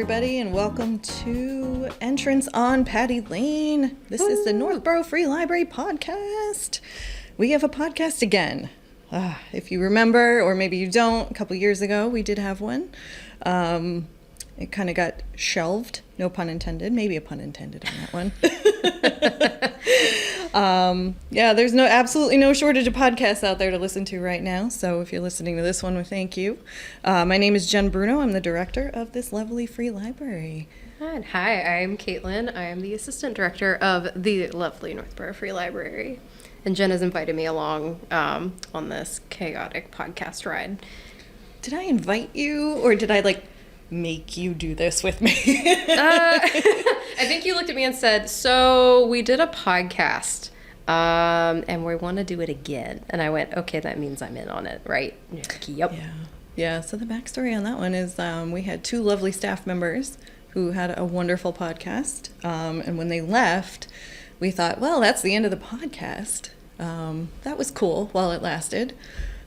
everybody, and welcome to Entrance on Patty Lane. This is the Northborough Free Library podcast. We have a podcast again. If you remember, or maybe you don't, a couple years ago we did have one. It kind of got shelved, no pun intended, maybe a pun intended on that one. There's absolutely no shortage of podcasts out there to listen to right now. So if you're listening to this one, we thank you. My name is Jen Bruno. I'm the director of this lovely free library. Hi, I'm Caitlin. I am the assistant director of the lovely Northborough Free Library. And Jen has invited me along on this chaotic podcast ride. Did I invite you, or did I make you do this with me? I think you looked at me and said, so we did a podcast and we want to do it again. And I went, okay, that means I'm in on it, right? And you're like, yep. Yeah, so the backstory on that one is we had two lovely staff members who had a wonderful podcast. And when they left, we thought, well, that's the end of the podcast. That was cool while it lasted.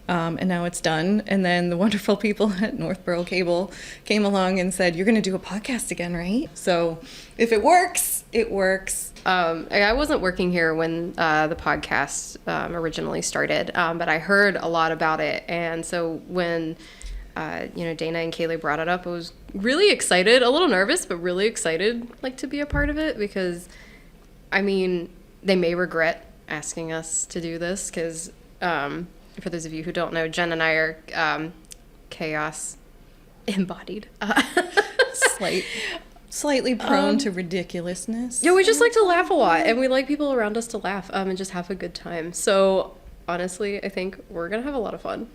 And now it's done. And then the wonderful people at Northborough Cable came along and said, you're going to do a podcast again, right? So if it works, it works. I wasn't working here when the podcast originally started, but I heard a lot about it. And so when, Dana and Kaylee brought it up, I was really excited, a little nervous, but really excited, to be a part of it because, they may regret asking us to do this because, for those of you who don't know, Jen and I are chaos embodied. Slightly prone to ridiculousness. Yeah, we just like to laugh a lot, and we like people around us to laugh and just have a good time. So, honestly, I think we're going to have a lot of fun.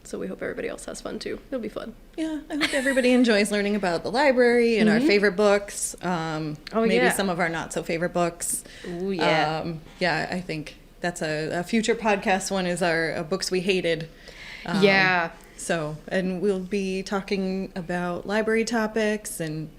So we hope everybody else has fun, too. It'll be fun. Yeah, I hope everybody enjoys learning about the library and our favorite books. Maybe some of our not-so-favorite books. Ooh, yeah. I think that's a future podcast one is our books we hated. So, and we'll be talking about library topics and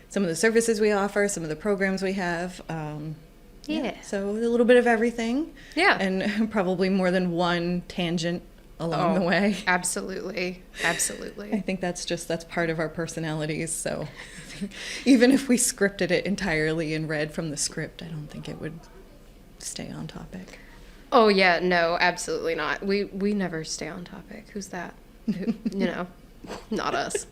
some of the services we offer, some of the programs we have. So a little bit of everything. Yeah. And probably more than one tangent along the way. Absolutely. I think that's part of our personalities. So I think even if we scripted it entirely and read from the script, I don't think it would stay on topic. Oh, yeah. No, absolutely not. We never stay on topic. Who's that? Not us.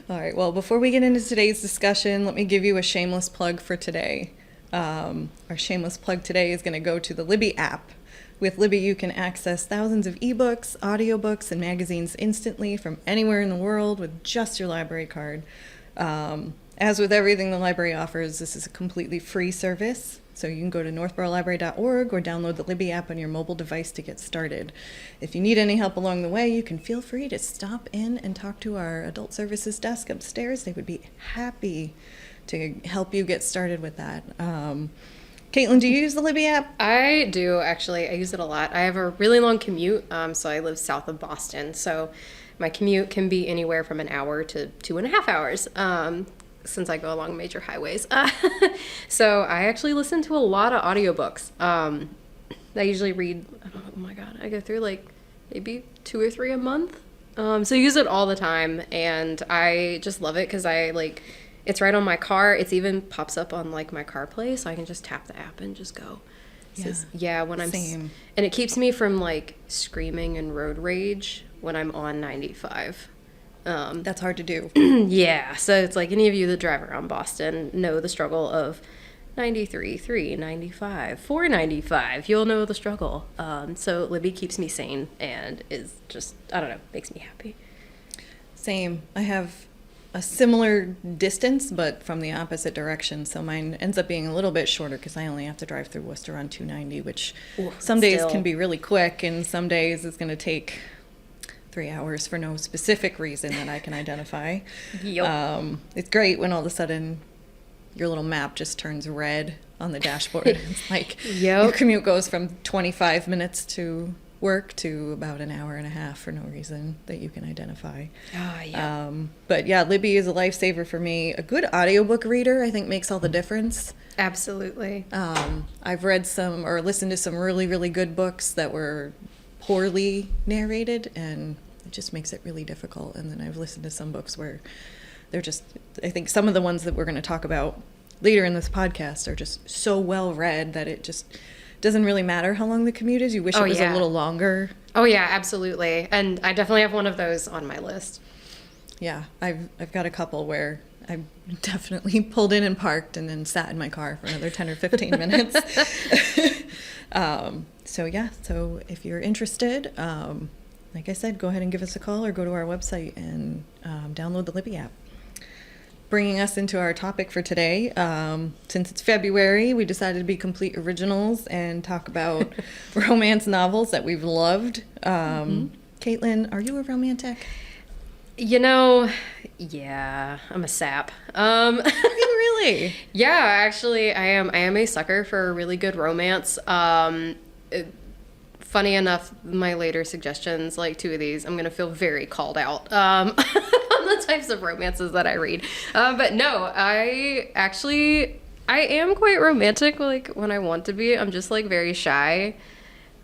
All right. Well, before we get into today's discussion, let me give you a shameless plug for today. Our shameless plug today is going to go to the Libby app. With Libby, you can access thousands of ebooks, audiobooks, and magazines instantly from anywhere in the world with just your library card. As with everything the library offers, this is a completely free service. So you can go to northboroughlibrary.org or download the Libby app on your mobile device to get started. If you need any help along the way, you can feel free to stop in and talk to our adult services desk upstairs. They would be happy to help you get started with that. Caitlin, do you use the Libby app? I do, actually. I use it a lot. I have a really long commute, so I live south of Boston. So my commute can be anywhere from an hour to 2.5 hours. Since I go along major highways. So I actually listen to a lot of audiobooks. I usually read, I go through maybe 2 or 3 a month. So I use it all the time, and I just love it because it's right on my car. It even pops up on my CarPlay, so I can just tap the app and just go. Same. And it keeps me from screaming and road rage when I'm on 95. That's hard to do. Yeah, so it's any of you that drive around Boston know the struggle of 93, 3, 95, 495. You'll know the struggle. So Libby keeps me sane and is just, makes me happy. Same. I have a similar distance, but from the opposite direction. So mine ends up being a little bit shorter because I only have to drive through Worcester on 290, which some days can be really quick, and some days it's going to take 3 hours for no specific reason that I can identify. Yep. It's great when all of a sudden your little map just turns red on the dashboard. It's your commute goes from 25 minutes to work to about an hour and a half for no reason that you can identify. But yeah, Libby is a lifesaver for me. A good audiobook reader, I think, makes all the difference. Absolutely. I've read some or listened to some really, really good books that were poorly narrated, and it just makes it really difficult. And then I've listened to some books where they're just, I think some of the ones that we're going to talk about later in this podcast are just so well read that it just doesn't really matter how long the commute is. You wish it was a little longer. Oh yeah, absolutely. And I definitely have one of those on my list. Yeah, I've got a couple where I definitely pulled in and parked and then sat in my car for another 10 or 15 minutes. So if you're interested, like I said, go ahead and give us a call or go to our website and download the Libby app. Bringing us into our topic for today, since it's February, we decided to be complete originals and talk about romance novels that we've loved. Caitlin, are you a romantic? You know, yeah, I'm a sap. Are you really? Yeah, actually, I am a sucker for a really good romance. Funny enough, my later suggestions, like 2 of these, I'm going to feel very called out on the types of romances that I read. But no, I am quite romantic, like, when I want to be. I'm just, like, very shy.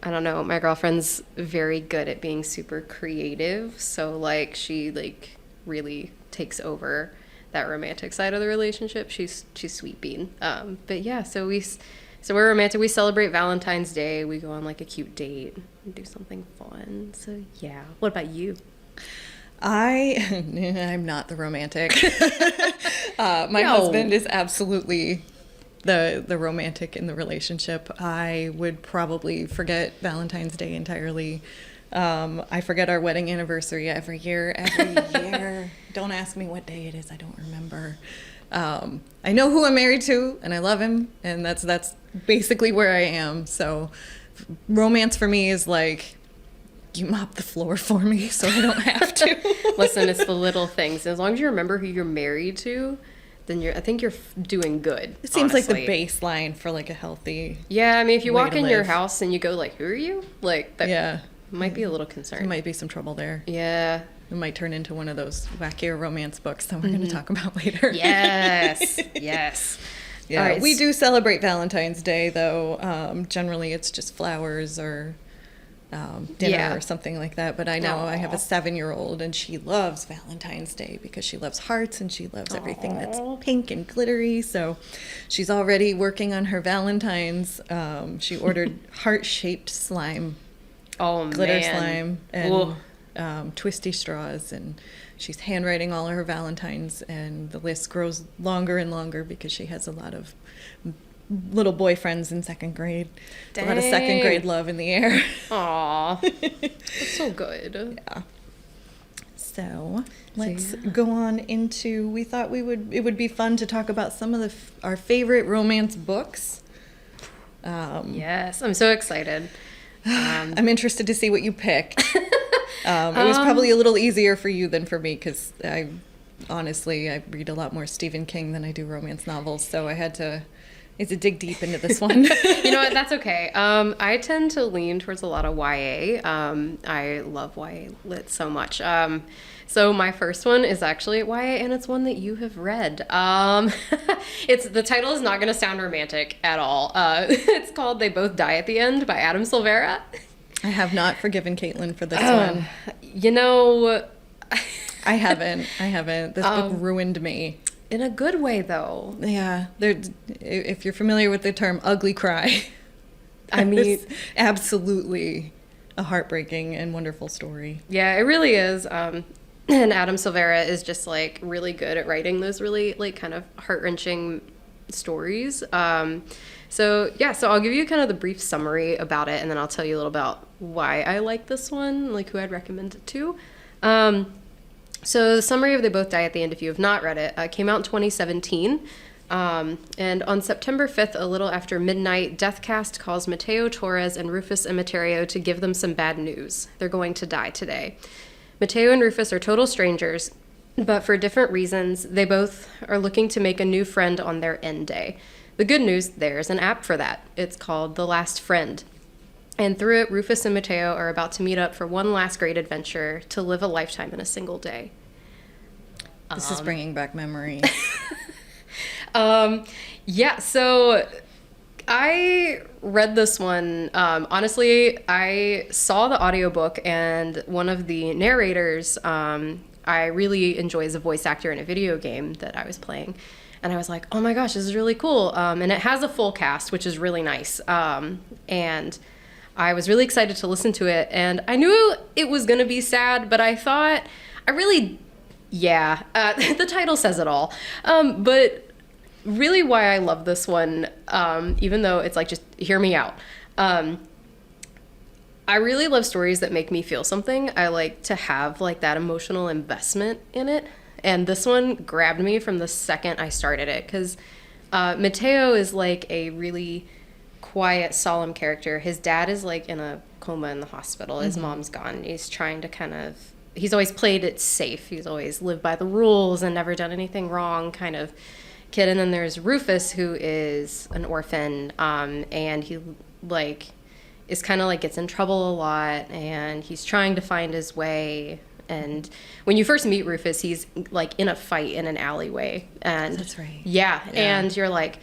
I don't know, my girlfriend's very good at being super creative, so, like, she, like, really takes over that romantic side of the relationship. She's sweet bean. But yeah, so we're romantic. We celebrate Valentine's Day. We go on like a cute date and do something fun. So yeah. What about you? I'm not the romantic. My husband is absolutely the romantic in the relationship. I would probably forget Valentine's Day entirely. I forget our wedding anniversary every year. Don't ask me what day it is. I don't remember. I know who I'm married to, and I love him, and that's basically where I am. So romance for me is like, you mop the floor for me so I don't have to. Listen, it's the little things. As long as you remember who you're married to, then I think you're doing good. It seems honestly. like the baseline for like a healthy. Yeah, I mean, if you walk in your live. house and you go like, who are you? Like, that might be a little concerned. There might be some trouble there. Yeah. It might turn into one of those wackier romance books that we're going to talk about later. Yes. Yes. Yeah, All right. We do celebrate Valentine's Day, though. Generally, it's just flowers or dinner or something like that. But I know I have a 7-year-old, and she loves Valentine's Day because she loves hearts and she loves everything that's pink and glittery. So she's already working on her Valentine's. She ordered heart-shaped slime. Oh, glitter man. slime and twisty straws, and she's handwriting all of her Valentines, and the list grows longer and longer because she has a lot of little boyfriends in 2nd grade. Dang. A lot of 2nd grade love in the air. Aw, that's so good. Yeah. So let's go on into. We thought it would be fun to talk about some of our favorite romance books. Yes, I'm so excited. I'm interested to see what you picked. It was probably a little easier for you than for me because I read a lot more Stephen King than I do romance novels, so I had to dig deep into this one. You know what? That's okay. I tend to lean towards a lot of YA. I love YA lit so much. So my first one is actually YA, and it's one that you have read. The title is not going to sound romantic at all. It's called They Both Die at the End by Adam Silvera. I have not forgiven Caitlin for this one. You know, I haven't. This book ruined me. In a good way, though. Yeah, if you're familiar with the term ugly cry, I mean, absolutely a heartbreaking and wonderful story. Yeah, it really is. And Adam Silvera is just like really good at writing those really like kind of heart-wrenching stories. So I'll give you kind of the brief summary about it, and then I'll tell you a little about why I like this one, like who I'd recommend it to. So the summary of They Both Die at the End, if you have not read it, came out in 2017. And on September 5th, a little after midnight, Deathcast calls Mateo Torres and Rufus Immaterio to give them some bad news. They're going to die today. Mateo and Rufus are total strangers, but for different reasons, they both are looking to make a new friend on their end day. The good news, there's an app for that. It's called The Last Friend. And through it, Rufus and Mateo are about to meet up for one last great adventure to live a lifetime in a single day. This is bringing back memories. So I read this one. Honestly, I saw the audiobook, and one of the narrators, I really enjoy as a voice actor in a video game that I was playing. And I was like, oh my gosh, this is really cool. And it has a full cast, which is really nice. And I was really excited to listen to it. And I knew it was going to be sad, but I thought, the title says it all. But really why I love this one, even though it's like, just hear me out. I really love stories that make me feel something. I like to have like that emotional investment in it. And this one grabbed me from the second I started it, because Mateo is like a really quiet, solemn character. His dad is like in a coma in the hospital. His mom's gone. He's trying to he's always played it safe. He's always lived by the rules and never done anything wrong kind of kid. And then there's Rufus, who is an orphan, and he like is kind of like gets in trouble a lot, and he's trying to find his way. And when you first meet Rufus, he's like in a fight in an alleyway, and that's right. Yeah, and you're like,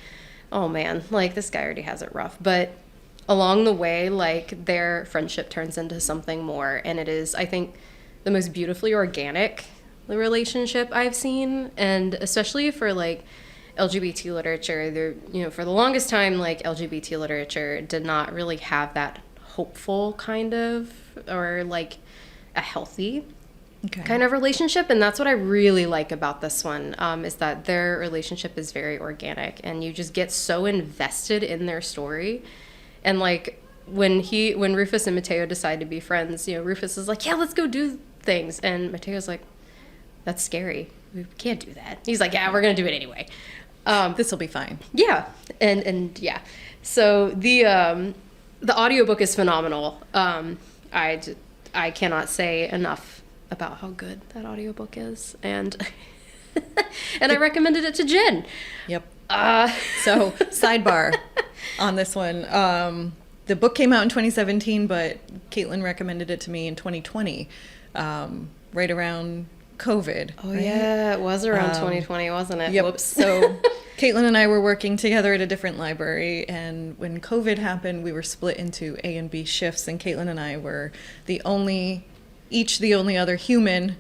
oh man, like this guy already has it rough. But along the way, like their friendship turns into something more, and it is, I think, the most beautifully organic relationship I've seen, and especially for like LGBT literature, there, for the longest time, like LGBT literature did not really have that hopeful kind of, or like a healthy kind of relationship. And that's what I really like about this one, is that their relationship is very organic, and you just get so invested in their story. And like when Rufus and Mateo decide to be friends, Rufus is like, yeah, let's go do things. And Mateo's like, that's scary. We can't do that. He's like, yeah, we're going to do it anyway. This will be fine. Yeah. And yeah. So the audiobook is phenomenal. I cannot say enough about how good that audiobook is. And I recommended it to Jen. Yep. So sidebar on this one. The book came out in 2017, but Caitlin recommended it to me in 2020, right around COVID. Oh, right? yeah, it was around 2020, wasn't it? Yep. Whoops. So Caitlin and I were working together at a different library, and when COVID happened, we were split into A and B shifts, and Caitlin and I were the only other human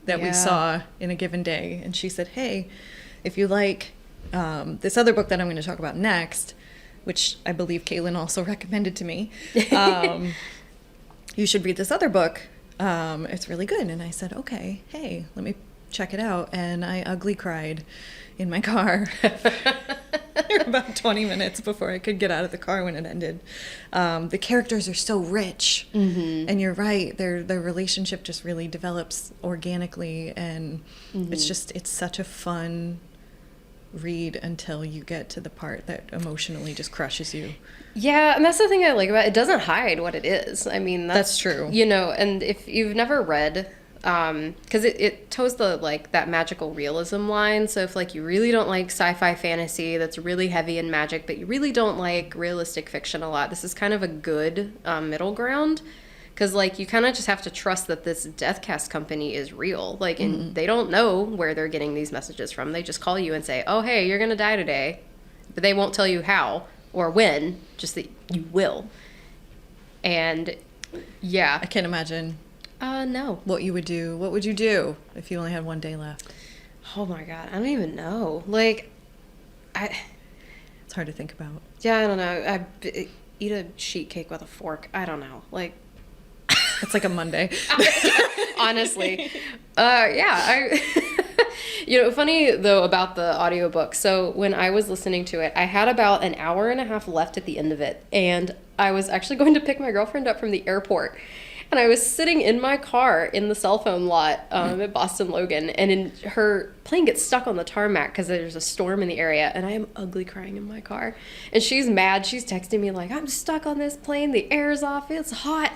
that we saw in a given day. And she said, hey, if you like this other book that I'm going to talk about next, which I believe Caitlin also recommended to me, you should read this other book. It's really good. And I said, okay, hey, let me check it out. And I ugly cried in my car for about 20 minutes before I could get out of the car when it ended. The characters are so rich, and you're right, their relationship just really develops organically, and it's such a fun read until you get to the part that emotionally just crushes you. Yeah, and that's the thing I like about it. It doesn't hide what it is. I mean, that's true. And if you've never read, because it toes the like that magical realism line. So if like you really don't like sci-fi fantasy that's really heavy in magic, but you really don't like realistic fiction a lot, this is kind of a good middle ground. Because like you kind of just have to trust that this Deathcast company is real. Like, and they don't know where they're getting these messages from. They just call you and say, oh, hey, you're going to die today. But they won't tell you how or when, just that you will. And yeah. I can't imagine. No. What you would do. What would you do if you only had one day left? Oh my God. I don't even know. Like, it's hard to think about. Yeah, I don't know. I eat a sheet cake with a fork. I don't know. Like, it's like a Monday. Honestly. Funny though about the audiobook. So when I was listening to it, I had about an hour and a half left at the end of it. And I was actually going to pick my girlfriend up from the airport. And I was sitting in my car in the cell phone lot at Boston Logan. And her plane gets stuck on the tarmac because there's a storm in the area. And I am ugly crying in my car. And she's mad. She's texting me like, I'm stuck on this plane. The air's off. It's hot.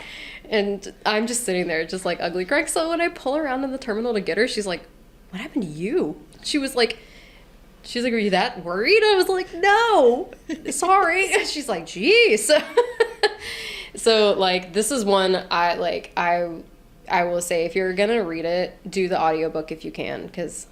And I'm just sitting there just like ugly crying. So when I pull around in the terminal to get her, she's like, what happened to you? She's like, are you that worried? I was like, no, sorry. She's like, geez. So like, this is one I will say, if you're going to read it, do the audiobook if you can. Cause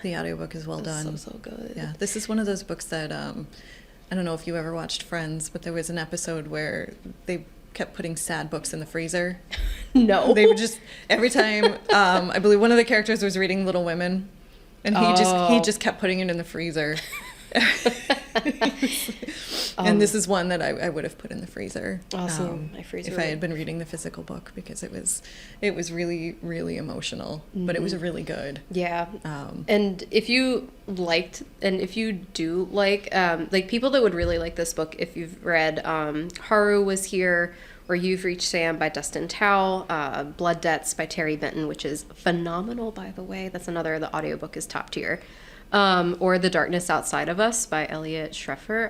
the audiobook is well done. So good. Yeah. This is one of those books that, I don't know if you ever watched Friends, but there was an episode where they kept putting sad books in the freezer. No. They would just, every time, I believe one of the characters was reading Little Women, and he just kept putting it in the freezer. And this is one that I would have put in the freezer. Awesome. My freezer if I had been reading the physical book, because it was really, really emotional, but it was really good. Yeah. And if you do like people that would really like this book, if you've read Haru Was Here, or You've Reached Sam by Dustin Tao, Blood Debts by Terry Benton, which is phenomenal, by the way. That's another, the audiobook is top tier. Or The Darkness Outside of Us by Elliot Schreffer.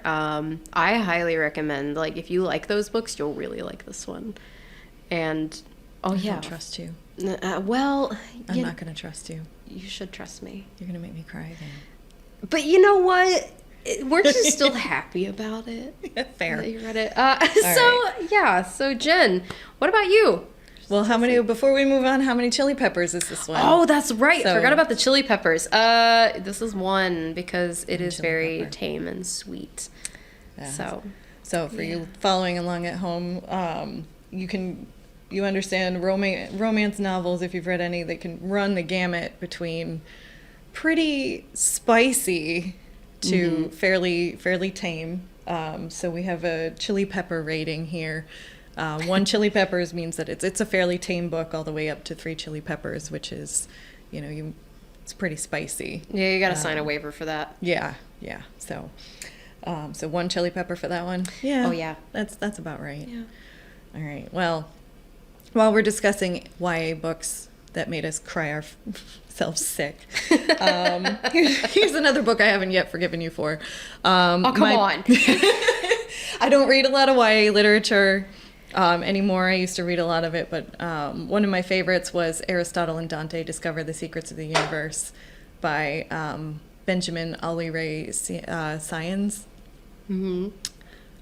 I highly recommend, like, if you like those books, you'll really like this one. And, I don't trust you. Well, I'm not going to trust you. You should trust me. You're going to make me cry again. But you know what? Weren't you still happy about it? Fair. That you read it. Right. So Jen, what about you? Well, before we move on, how many chili peppers is this one? Oh, that's right. So, Forgot about the chili peppers. This is one because it is very pepper. tame and sweet. Yeah. So for you following along at home, you understand romance novels, if you've read any, they can run the gamut between pretty spicy to fairly tame. So we have a chili pepper rating here. 1 chili peppers means that it's a fairly tame book, all the way up to 3 chili peppers, which is, it's pretty spicy. Yeah, you got to sign a waiver for that. Yeah. So 1 chili pepper for that one. Yeah. Oh yeah. That's about right. Yeah. All right. Well, while we're discussing YA books that made us cry ourselves sick, here's another book I haven't yet forgiven you for. Come on. I don't read a lot of YA literature anymore. I used to read a lot of it, but one of my favorites was Aristotle and Dante Discover the Secrets of the Universe by Benjamin Ollie Ray Syons.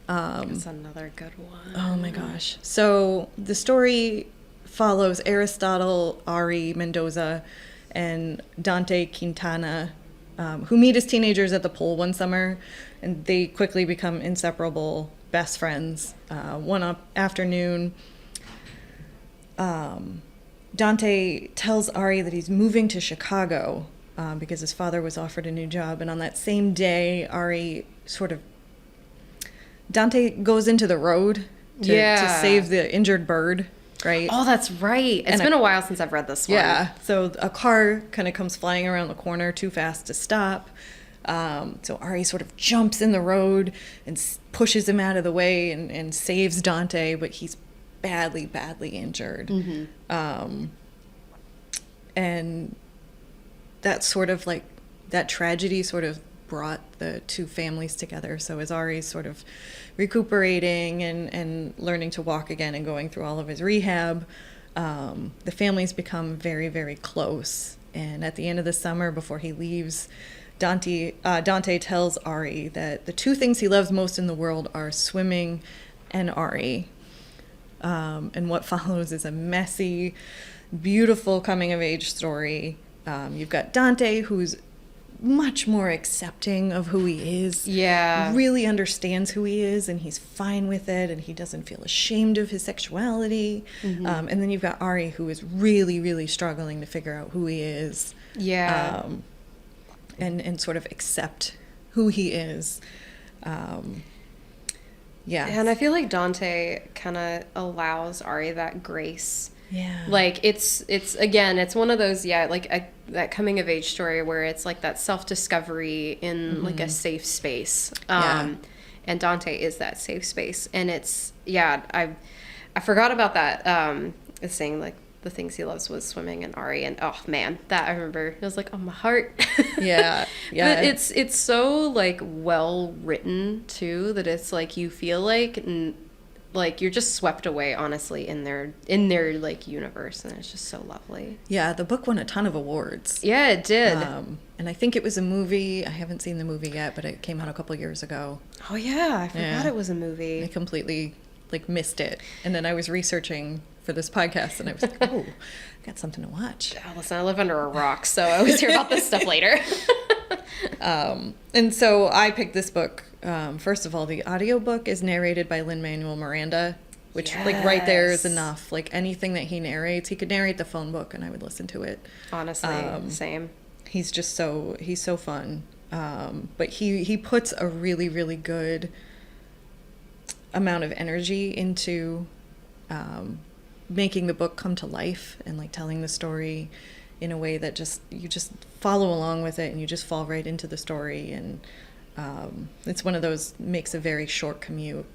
That's another good one. Oh my gosh. So the story follows Aristotle, Ari Mendoza, and Dante Quintana, who meet as teenagers at the pole one summer, and they quickly become inseparable best friends. One afternoon, Dante tells Ari that he's moving to Chicago because his father was offered a new job, and on that same day, Dante goes into the road to save the injured bird, right? Oh, that's right. It's been a while since I've read this one. Yeah. So a car kind of comes flying around the corner too fast to stop. So Ari sort of jumps in the road and pushes him out of the way and saves Dante, but he's badly, badly injured. And that sort of that tragedy sort of brought the two families together. So as Ari's sort of recuperating and learning to walk again and going through all of his rehab, the families become very, very close. And at the end of the summer, before he leaves, Dante tells Ari that the 2 things he loves most in the world are swimming and Ari. And what follows is a messy, beautiful coming-of-age story. You've got Dante, who's much more accepting of who he is. Yeah. Really understands who he is, and he's fine with it, and he doesn't feel ashamed of his sexuality. And then you've got Ari, who is really, really struggling to figure out who he is. Yeah. And sort of accept who he is. Yeah. And I feel like Dante kind of allows Ari that grace. Yeah. Like it's one of those, that coming of age story where it's like that self-discovery in like a safe space. And Dante is that safe space. And it's, I forgot about that. It's saying like the things he loves was swimming and Ari, and oh man, that I remember, it was like, oh, my heart. Yeah. But it's so like well written too, that it's like you feel like you're just swept away, honestly, in their like universe, and it's just so lovely. Yeah, the book won a ton of awards. Yeah, it did. And I think it was a movie. I haven't seen the movie yet, but it came out a couple years ago. Oh yeah, I forgot it was a movie. I completely missed it, and then I was researching for this podcast, and I was like, oh, I got something to watch. Oh, listen, I live under a rock, so I always hear about this stuff later. And so I picked this book. First of all, the audiobook is narrated by Lin-Manuel Miranda, which like right there is Yes. enough. Like anything that he narrates, he could narrate the phone book and I would listen to it. Honestly, same. He's just he's so fun. But he puts a really, really good amount of energy into making the book come to life and like telling the story in a way that you just follow along with it and you just fall right into the story. And it's one of those, makes a very short commute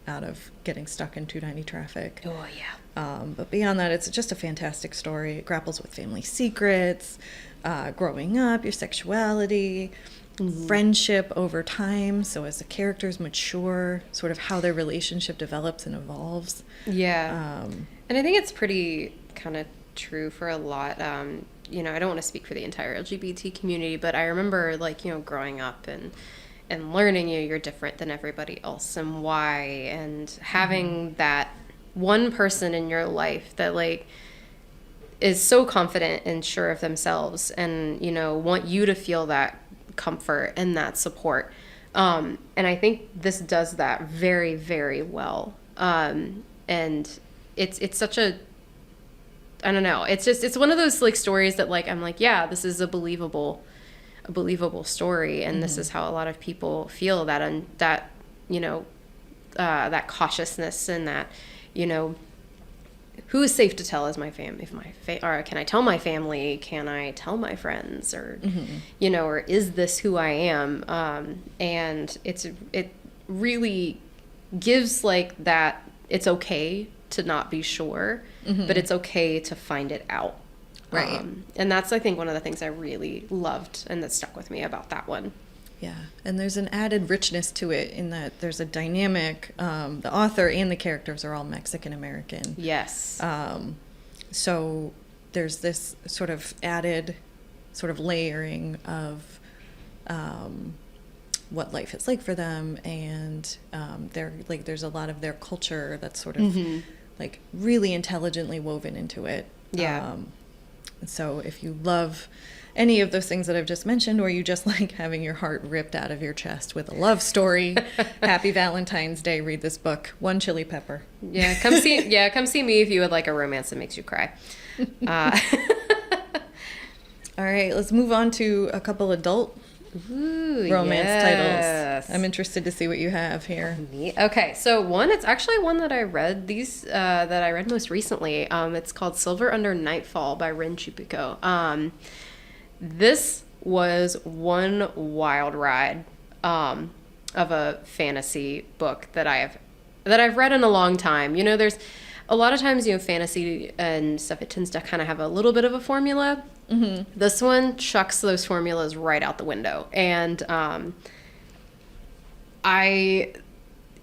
out of getting stuck in 290 traffic. Oh, yeah. But beyond that, it's just a fantastic story. It grapples with family secrets, growing up, your sexuality, friendship over time. So as the characters mature, sort of how their relationship develops and evolves. Yeah. And I think it's pretty kind of true for a lot. You know, I don't want to speak for the entire LGBT community, but I remember like, you know, growing up and learning you're different than everybody else and why, and having that one person in your life that like is so confident and sure of themselves and, you know, want you to feel that comfort and that support. And I think this does that very, very well. And it's such a, I don't know, it's one of those like stories that like I'm like, yeah, this is a believable story, and this is how a lot of people feel that, and that, you know, that cautiousness and that, you know, who is safe to tell as my or can I tell my family, can I tell my friends, or you know, or is this who I am? And it really gives like that it's okay to not be sure, but it's okay to find it out. Right. And that's, I think, one of the things I really loved and that stuck with me about that one. Yeah, and there's an added richness to it in that there's a dynamic. The author and the characters are all Mexican American. Yes. So there's this sort of added sort of layering of what life is like for them, and there's a lot of their culture that's sort of like really intelligently woven into it. Yeah. So if you love any of those things that I've just mentioned, or you just like having your heart ripped out of your chest with a love story, happy Valentine's Day, read this book. One chili pepper. Yeah, come see me if you would like a romance that makes you cry. All right, let's move on to a couple adult romance titles. I'm interested to see what you have here. Okay, so it's actually one that I read that I read most recently. It's called Silver Under Nightfall by Rin Chupico. This was one wild ride of a fantasy book that I've read in a long time. You know, there's a lot of times, you know, fantasy and stuff, it tends to kind of have a little bit of a formula. This one chucks those formulas right out the window. And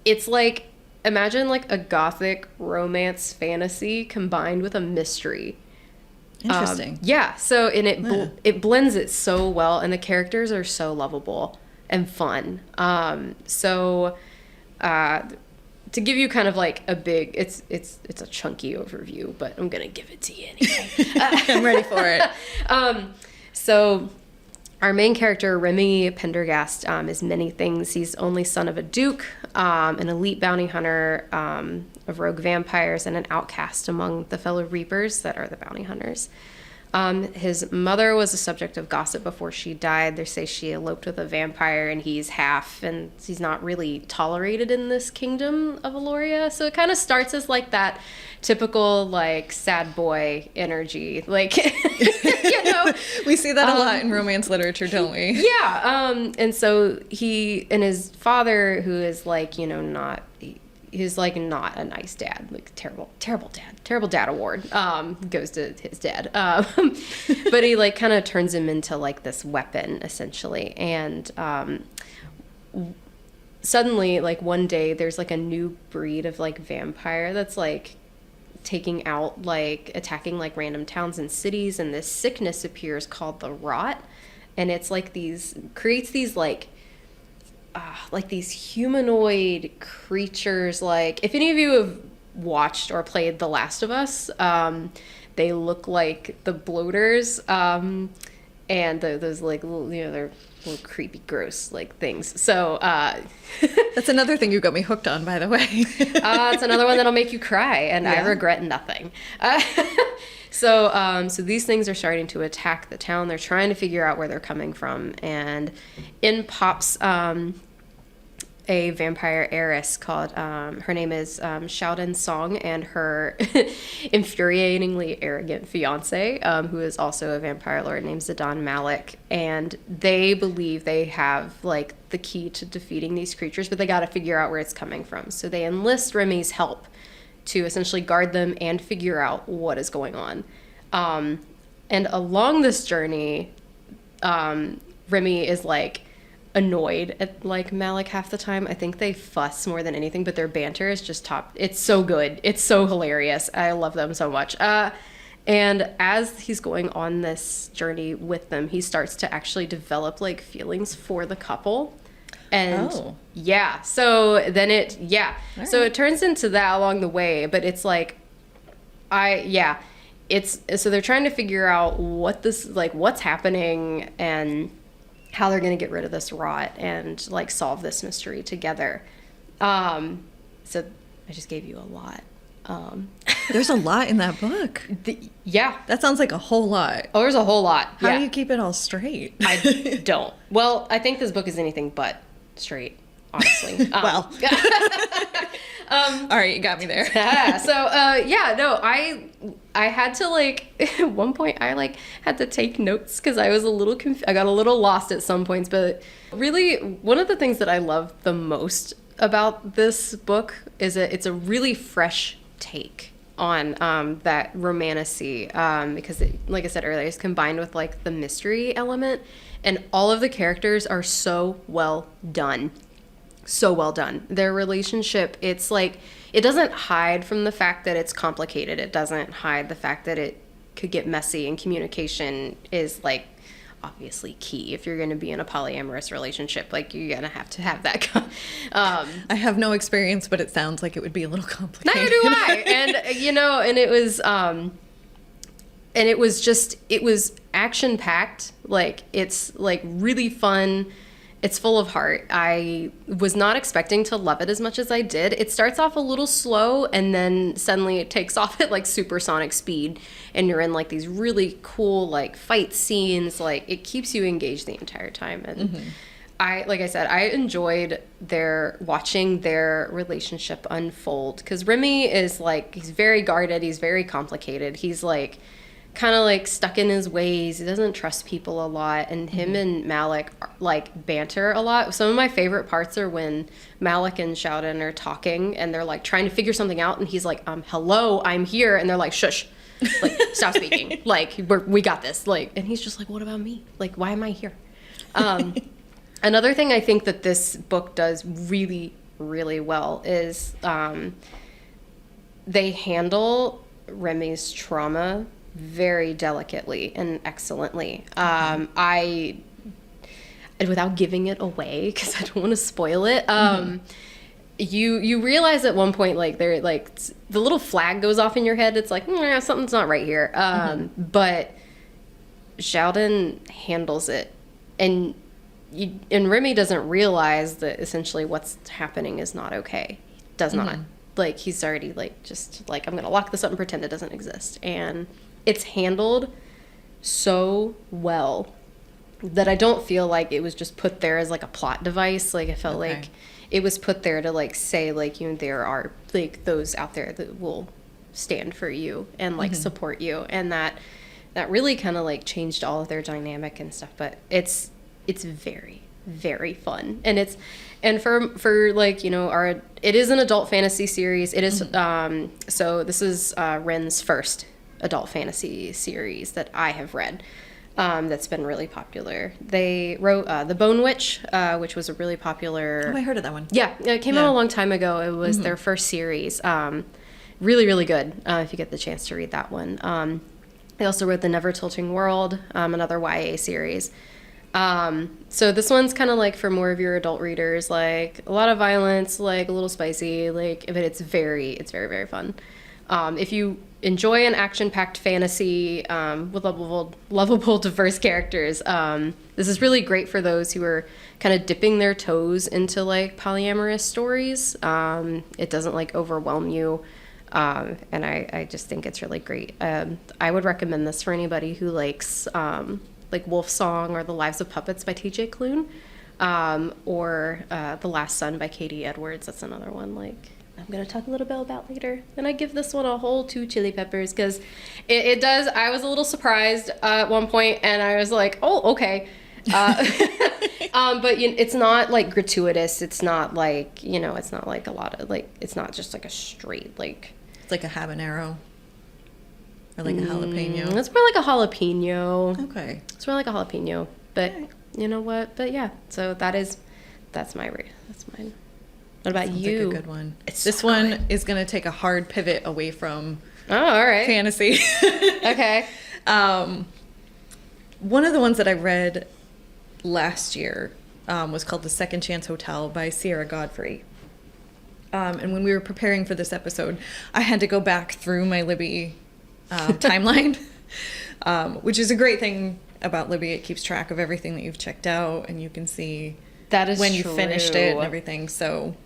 it's like, imagine like a gothic romance fantasy combined with a mystery. Interesting. Yeah. So, and it blends it so well, and the characters are so lovable and fun. To give you kind of like a big, it's a chunky overview, but I'm gonna give it to you anyway. I'm ready for it. So our main character, Remy Pendergast, is many things. He's only son of a duke, an elite bounty hunter, of rogue vampires, and an outcast among the fellow reapers that are the bounty hunters. His mother was a subject of gossip before she died. They say she eloped with a vampire, and he's half, and he's not really tolerated in this kingdom of Aloria. So it kind of starts as like that typical like sad boy energy, like you know, we see that a lot in romance literature, don't we? Yeah. And so he and his father, who is like, you know, he's like not a nice dad, like terrible dad award goes to his dad, but he like kind of turns him into like this weapon essentially. And suddenly, like one day, there's like a new breed of like vampire that's like taking out, like attacking like random towns and cities, and this sickness appears called the rot, and it's like creates these like these humanoid creatures. Like if any of you have watched or played The Last of Us, they look like the bloaters, and those like little, you know, they're little creepy, gross like things. So That's another thing you got me hooked on, by the way. it's another one that'll make you cry, and I Yeah. regret nothing. So these things are starting to attack the town. They're trying to figure out where they're coming from, and in pops a vampire heiress called, her name is Xiaodan Song, and her infuriatingly arrogant fiance, who is also a vampire lord named Zidane Malik. And they believe they have like the key to defeating these creatures, but they got to figure out where it's coming from. So they enlist Remy's help to essentially guard them and figure out what is going on. And along this journey, Remy is like annoyed at like Malik half the time. I think they fuss more than anything, but their banter is just top. It's so good. It's so hilarious. I love them so much. And as he's going on this journey with them, he starts to actually develop like feelings for the couple. And yeah, so then so it turns into that along the way, but it's like, so they're trying to figure out what's happening and how they're going to get rid of this rot and like solve this mystery together. So I just gave you a lot. There's a lot in that book. Yeah. That sounds like a whole lot. Oh, there's a whole lot. How do you keep it all straight? I don't. Well, I think this book is anything but straight, honestly. Well. All right, you got me there. I had to like at one point I like had to take notes because I was a little I got a little lost at some points, but really one of the things that I love the most about this book is that it's a really fresh take on that romantasy, because like I said earlier, it's combined with like the mystery element, and all of the characters are so well done. So well done. Their relationship, it's like, it doesn't hide from the fact that it's complicated. It doesn't hide the fact that it could get messy, and communication is like obviously key if you're going to be in a polyamorous relationship. Like you're going to have that. I have no experience, but it sounds like it would be a little complicated. Neither do I. And it was action packed. Like it's like really fun. It's full of heart. I was not expecting to love it as much as I did. It starts off a little slow, and then suddenly it takes off at like supersonic speed, and you're in like these really cool like fight scenes. Like it keeps you engaged the entire time. And like I said, I enjoyed watching their relationship unfold, because Remy is like, he's very guarded, he's very complicated. He's like kind of like stuck in his ways. He doesn't trust people a lot, and him and Malik like banter a lot. Some of my favorite parts are when Malik and Xiaodan are talking and they're like trying to figure something out, and he's like, hello, I'm here, and they're like, shush, like stop speaking, like we got this, like, and he's just like, what about me, like why am I here? Another thing I think that this book does really, really well is they handle Remy's trauma very delicately and excellently. Without giving it away, because I don't want to spoil it, you realize at one point, like, they're like, the little flag goes off in your head. It's like, something's not right here. But Xiaodan handles it, and Remy doesn't realize that essentially what's happening is not okay. He does not. Like, he's already like, just like, I'm gonna lock this up and pretend it doesn't exist. And it's handled so well that I don't feel like it was just put there as like a plot device. Like I felt like it was put there to like say, like, there are like those out there that will stand for you and like support you, and that really kind of like changed all of their dynamic and stuff. But it's very, very fun, and for like, it is an adult fantasy series. It is so this is Ren's first adult fantasy series that I have read, that's been really popular. They wrote The Bone Witch, which was a really popular... Oh, I heard of that one. Yeah, it came out a long time ago. It was their first series. Really, really good, if you get the chance to read that one. They also wrote The Never Tilting World, another YA series. So this one's kind of like for more of your adult readers, like a lot of violence, like a little spicy, like, but it's very, very fun. If you enjoy an action-packed fantasy with lovable, diverse characters, this is really great for those who are kind of dipping their toes into like polyamorous stories. It doesn't like overwhelm you, and I just think it's really great. I would recommend this for anybody who likes like Wolf Song or The Lives of Puppets by T.J. Klune, or The Last Son by Katie Edwards. That's another one like I'm going to talk a little bit about later. Then I give this one a whole 2 chili peppers because it does. I was a little surprised at one point, and I was like, oh, okay. But it's not like gratuitous. It's not like, it's not like a lot of like, it's not just like a straight like. It's like a habanero or like a jalapeno. It's more like a jalapeno. Okay. It's more like a jalapeno. But Okay. you know what? But yeah, so that's mine. What about Sounds you? like a good one. It's This so one good. is going to take a hard pivot away from Oh, all right. fantasy. Okay. One of the ones that I read last year was called The Second Chance Hotel by Sierra Godfrey. And when we were preparing for this episode, I had to go back through my Libby timeline, which is a great thing about Libby. It keeps track of everything that you've checked out, and you can see That is when you true. finished it and everything. So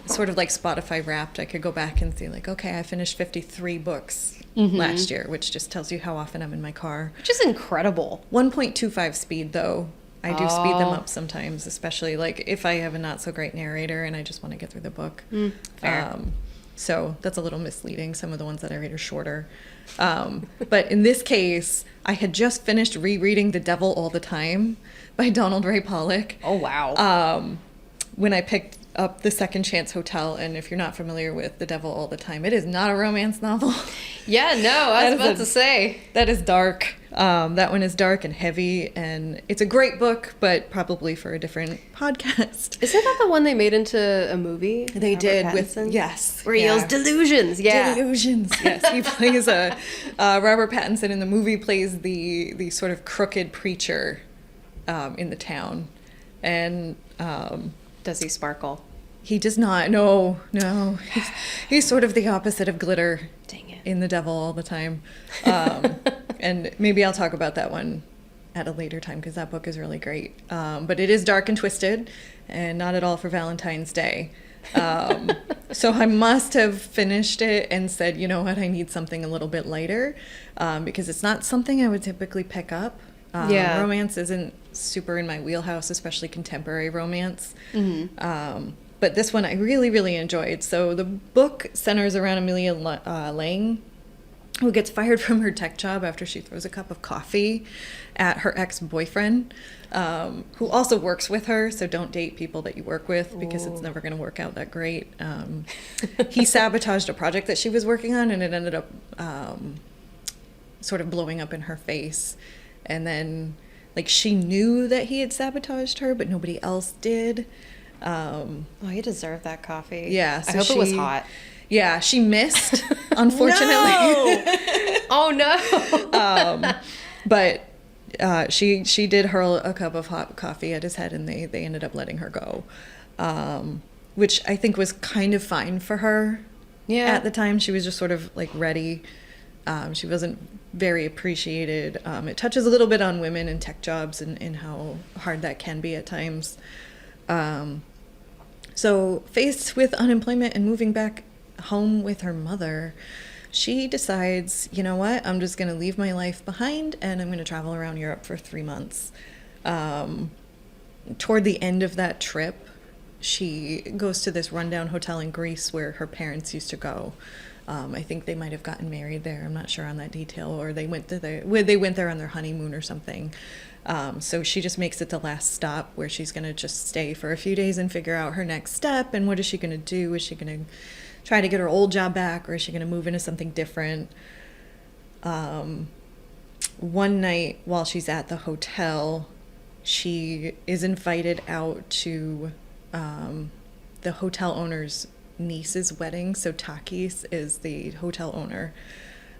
sort of like Spotify Wrapped, I could go back and see like, okay, I finished 53 books last year, which just tells you how often I'm in my car. Which is incredible. 1.25 speed though. I do speed them Oh. up sometimes, especially like if I have a not so great narrator and I just want to get through the book. Fair. So that's a little misleading. Some of the ones that I read are shorter. But in this case, I had just finished rereading The Devil All the Time by Donald Ray Pollock. Oh, wow. When I picked up The Second Chance Hotel, and if you're not familiar with The Devil All the Time, it is not a romance novel. Yeah, no, I was That is about to say. That is dark. That one is dark and heavy, and it's a great book, but probably for a different podcast. Isn't that the one they made into a movie? They Robert did with Pattinson? yes, Where he yells delusions. Yeah. Delusions. Yes, he plays a Robert Pattinson in the movie plays the sort of crooked preacher in the town, and Does he sparkle? he does not. No. He's sort of the opposite of glitter. Dang it. In The Devil All the Time. And maybe I'll talk about that one at a later time because that book is really great. But it is dark and twisted and not at all for Valentine's Day. So I must have finished it and said, you know what, I need something a little bit lighter because it's not something I would typically pick up. Yeah. Romance isn't super in my wheelhouse, especially contemporary romance. Mm-hmm. But this one I really, really enjoyed. So the book centers around Amelia Lang, who gets fired from her tech job after she throws a cup of coffee at her ex-boyfriend, who also works with her. So don't date people that you work with because it's never going to work out that great. He sabotaged a project that she was working on, and it ended up sort of blowing up in her face. And then, like, she knew that he had sabotaged her, but nobody else did. Oh, you deserve that coffee. Yeah, I so hope it was she- hot. Yeah, she missed, unfortunately. Oh, no. But she did hurl a cup of hot coffee at his head, and they ended up letting her go, which I think was kind of fine for her. Yeah. At the time, she was just sort of like ready. She wasn't very appreciated. It touches a little bit on women in tech jobs and how hard that can be at times. So faced with unemployment and moving back home with her mother, she decides, you know what, I'm just going to leave my life behind and I'm going to travel around Europe for 3 months. Toward the end of that trip, she goes to this rundown hotel in Greece where her parents used to go. I think they might have gotten married there. I'm not sure on that detail, or they went there on their honeymoon or something. So she just makes it the last stop where she's going to just stay for a few days and figure out her next step. And what is she going to do? Is she going to try to get her old job back, or is she going to move into something different? One night while she's at the hotel, she is invited out to the hotel owner's niece's wedding. So Takis is the hotel owner.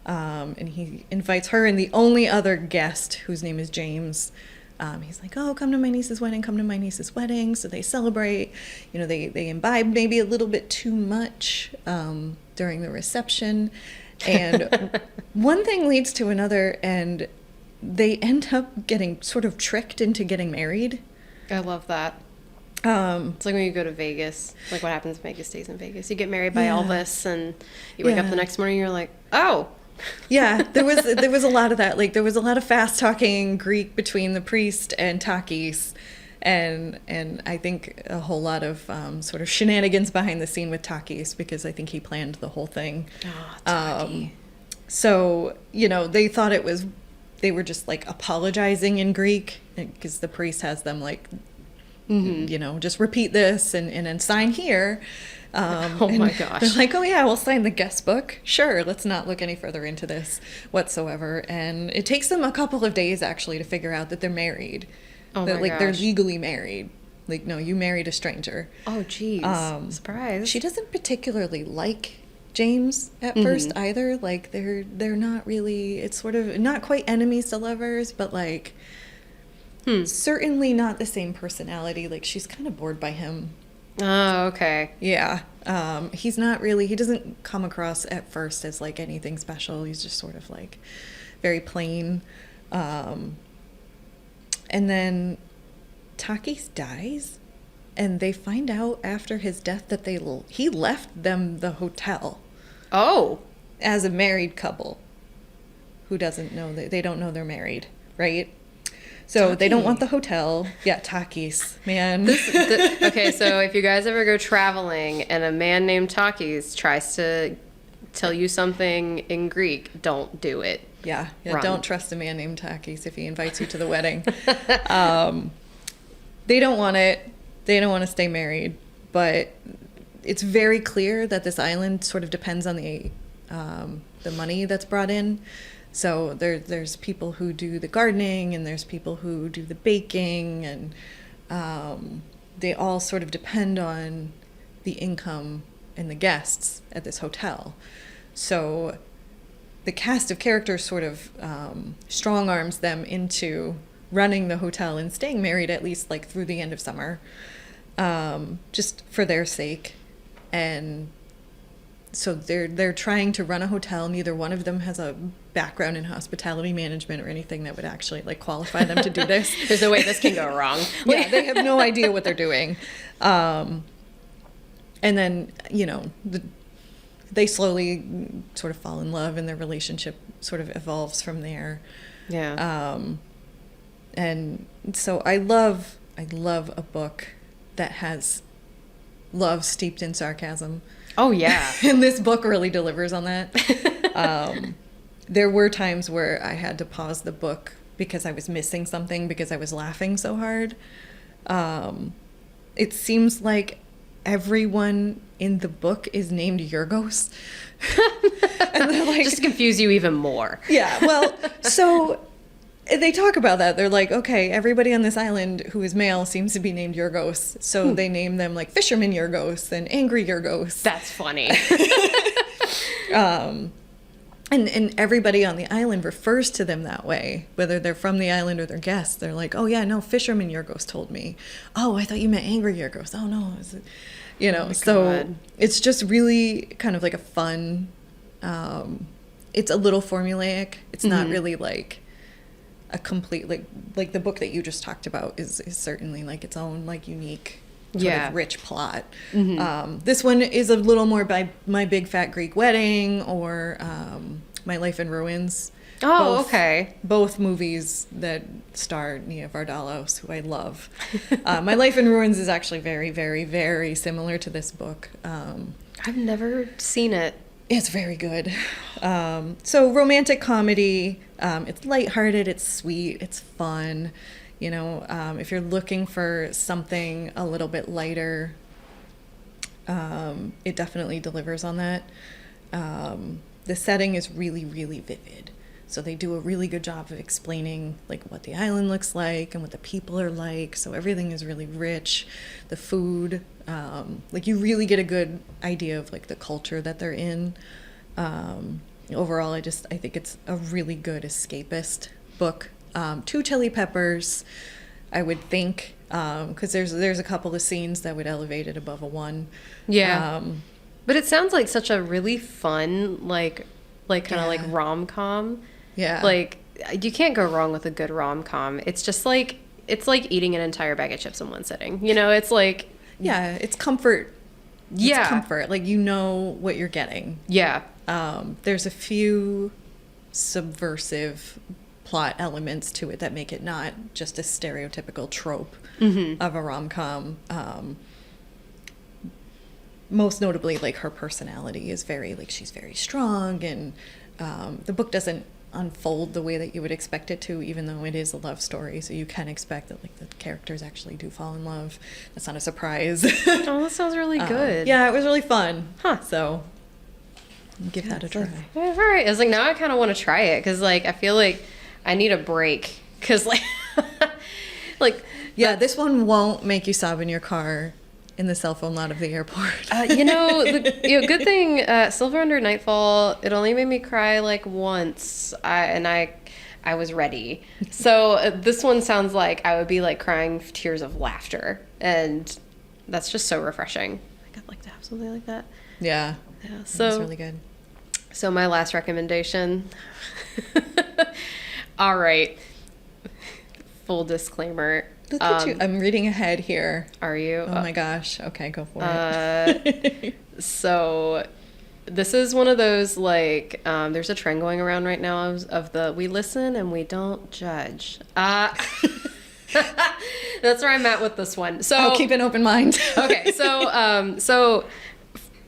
And he invites her and the only other guest, whose name is James, He's like, oh, come to my niece's wedding, come to my niece's wedding. So they celebrate, they imbibe maybe a little bit too much during the reception. And one thing leads to another, and they end up getting sort of tricked into getting married. I love that. It's like when you go to Vegas, like what happens in Vegas stays in Vegas. You get married by Elvis, and you wake up the next morning, and you're like, oh. Yeah, there was a lot of that. Like there was a lot of fast talking Greek between the priest and Takis, and I think a whole lot of sort of shenanigans behind the scene with Takis, because I think he planned the whole thing. Oh, Taki. So they thought they were just like apologizing in Greek, because the priest has them like, just repeat this and then sign here. Oh my gosh. They're like, oh yeah, we'll sign the guest book. Sure, let's not look any further into this whatsoever. And it takes them a couple of days actually to figure out that they're married. Oh that my they're gosh. legally married. Like, no, you married a stranger. Oh geez. Surprise. She doesn't particularly like James at first either. Like they're not really, it's sort of not quite enemies to lovers, but like certainly not the same personality. Like she's kind of bored by him. Oh, okay. Yeah. He doesn't come across at first as like anything special. He's just sort of like very plain. And then Takis dies, and they find out after his death that he left them the hotel Oh. as a married couple who doesn't know they don't know they're married, right? So they don't want the hotel. Yeah, Takis, man. Okay, so if you guys ever go traveling and a man named Takis tries to tell you something in Greek, don't do it. Yeah, Run. don't trust a man named Takis if he invites you to the wedding. They don't want it. They don't want to stay married. But it's very clear that this island sort of depends on the money that's brought in. So there's people who do the gardening, and there's people who do the baking, and they all sort of depend on the income and the guests at this hotel. So the cast of characters sort of strong arms them into running the hotel and staying married at least like through the end of summer, just for their sake. And so they're trying to run a hotel. Neither one of them has a background in hospitality management or anything that would actually like qualify them to do this. There's no way this can go wrong. Yeah, they have no idea what they're doing. And then, they slowly sort of fall in love, and their relationship sort of evolves from there. Yeah. And so I love a book that has love steeped in sarcasm. Oh, yeah. And this book really delivers on that. There were times where I had to pause the book because I was missing something because I was laughing so hard. It seems like everyone in the book is named Yorgos. And they're like, Just to confuse you even more. yeah, well, so they talk about that. They're like, okay, everybody on this island who is male seems to be named Yorgos. So they name them like Fisherman Yorgos and Angry Yorgos. That's funny. And everybody on the island refers to them that way, whether they're from the island or they're guests. They're like, oh yeah, no, Fisherman Yorgos told me. Oh, I thought you meant Angry Yorgos. Oh no, so God. it's just really kind of like a fun, it's a little formulaic. It's not really like a complete, like the book that you just talked about is certainly like its own like unique sort of rich plot. This one is a little more by My Big Fat Greek Wedding or My Life in Ruins. Oh, okay. Both movies that star Nia Vardalos, who I love. My Life in Ruins is actually very, very, very similar to this book. I've never seen it. It's very good. So romantic comedy. It's lighthearted. It's sweet. It's fun. If you're looking for something a little bit lighter, it definitely delivers on that. The setting is really, really vivid. So they do a really good job of explaining like what the island looks like and what the people are like. So everything is really rich. The food, like you really get a good idea of like the culture that they're in. Overall, I think it's a really good escapist book. 2 chili peppers, I would think, because there's a couple of scenes that would elevate it above a 1. Yeah. But it sounds like such a really fun, like kind of like Yeah. rom-com. Yeah. Like, you can't go wrong with a good rom-com. It's just like, it's like eating an entire bag of chips in one sitting. You know, it's like... Yeah, it's comfort. Yeah. It's comfort. Like, you know what you're getting. Yeah. There's a few subversive plot elements to it that make it not just a stereotypical trope of a rom-com. Most notably, like, her personality is very, like, she's very strong, and the book doesn't unfold the way that you would expect it to, even though it is a love story, so you can expect that, like, the characters actually do fall in love. That's not a surprise. Oh, that sounds really good. Yeah, it was really fun. Huh. So give that a try. Yeah, all right. I was like, now I kind of want to try it, because, like, I feel like I need a break, because, like, like... Yeah, this one won't make you sob in your car in the cell phone lot of the airport. Good thing, Silver Under Nightfall, it only made me cry like once, I was ready. So this one sounds like I would be like crying tears of laughter, and that's just so refreshing. I'd like to have something like that. Yeah. Yeah. So it's really good. So my last recommendation. All right. Full disclaimer. Look at you. I'm reading ahead here. Are you? Oh my gosh. Okay, go for it. So this is one of those, like, there's a trend going around right now of the we listen and we don't judge. That's where I'm at with this one. So I'll keep an open mind. Okay, so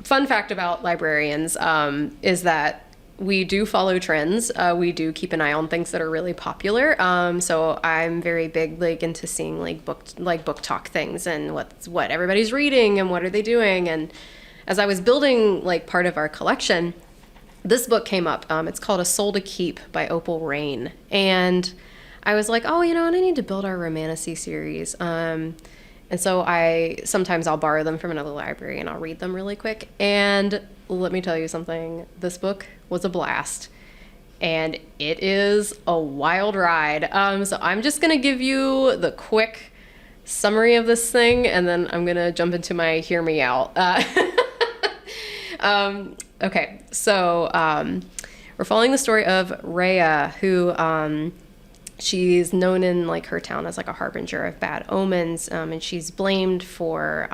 fun fact about librarians is that we do follow trends. We do keep an eye on things that are really popular. So I'm very big, like, into seeing book talk things and what everybody's reading and what are they doing. And as I was building, like, part of our collection, this book came up. It's called A Soul to Keep by Opal Rain. And I was like, oh, you know, and I need to build our Romantasy series. And so sometimes I'll borrow them from another library and I'll read them really quick. And let me tell you something, this book was a blast. And it is a wild ride. So I'm just going to give you the quick summary of this thing, and then I'm going to jump into my hear me out. Okay, so we're following the story of Rhea, who... she's known in, like, her town as, like, a harbinger of bad omens, and she's blamed for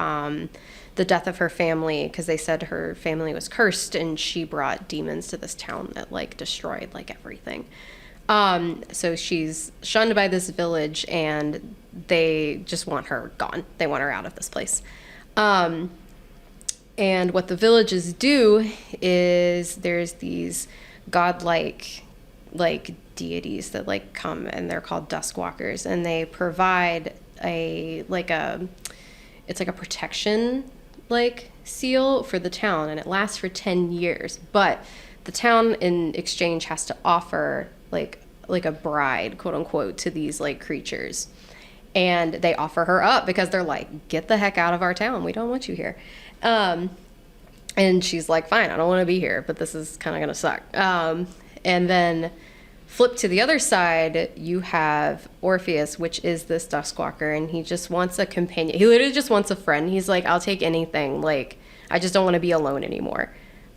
the death of her family because they said her family was cursed, and she brought demons to this town that, like, destroyed, like, everything. So she's shunned by this village, and they just want her gone. They want her out of this place. And what the villages do is there's these godlike, like, deities that, like, come, and they're called Duskwalkers, and they provide it's like a protection, like, seal for the town, and it lasts for 10 years. But the town in exchange has to offer like a bride, quote unquote, to these, like, creatures. And they offer her up because they're like, get the heck out of our town. We don't want you here. And she's like, fine, I don't want to be here, but this is kind of going to suck. And then flip to the other side, you have Orpheus, which is this Duskwalker, and he just wants a companion. He literally just wants a friend. He's like, I'll take anything. Like, I just don't want to be alone anymore.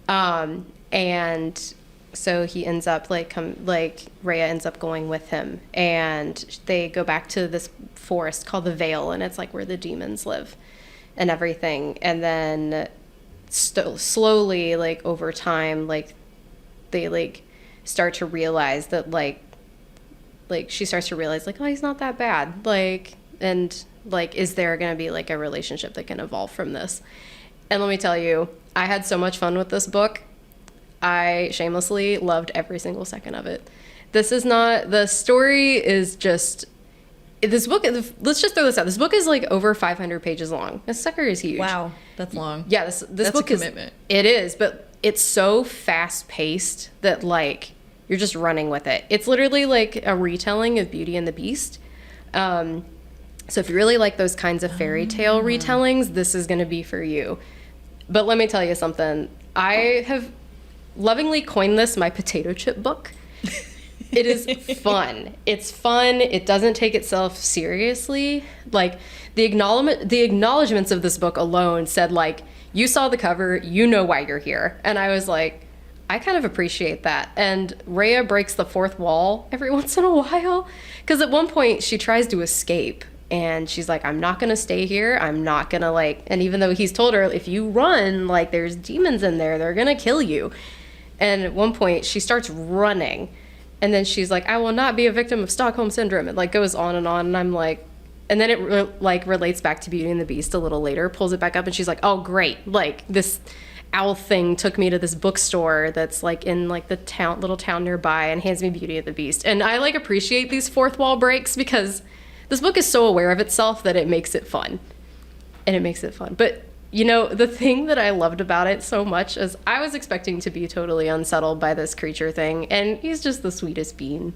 And so he ends up, Rhea ends up going with him, and they go back to this forest called the Vale, and it's, like, where the demons live and everything. And then slowly, like, over time, like, they, like, start to realize that, like she starts to realize, like, oh, he's not that bad, like, and, like, is there gonna be, like, a relationship that can evolve from this? And let me tell you, I had so much fun with this book. I shamelessly loved every single second of it. The story is just, this book, let's just throw this out, this book is, like, over 500 pages long. This sucker is huge. Wow, that's long. Yeah, this book is a commitment. It is, but it's so fast paced that, like, you're just running with it. It's literally like a retelling of Beauty and the Beast. So if you really like those kinds of fairy tale retellings, this is going to be for you. But let me tell you something. I have lovingly coined this my potato chip book It is fun. It's fun. It doesn't take itself seriously. Like the acknowledgments of this book alone said like, you saw the cover, you know why you're here. And I was like, I kind of appreciate that. And Rhea breaks the fourth wall every once in a while. Because at one point she tries to escape and she's like, I'm not going to stay here. I'm not going to like, and even though he's told her, if you run, like there's demons in there, they're going to kill you. And at one point she starts running. And then she's like, I will not be a victim of Stockholm Syndrome. It like goes on. And I'm like, and then it relates back to Beauty and the Beast a little later, pulls it back up. And she's like, oh, great. Like this owl thing took me to this bookstore that's like in like the little town nearby and hands me Beauty and the Beast. And I like appreciate these fourth wall breaks because this book is so aware of itself that it makes it fun. And it makes it fun. But you know, the thing that I loved about it so much is I was expecting to be totally unsettled by this creature thing, and he's just the sweetest bean.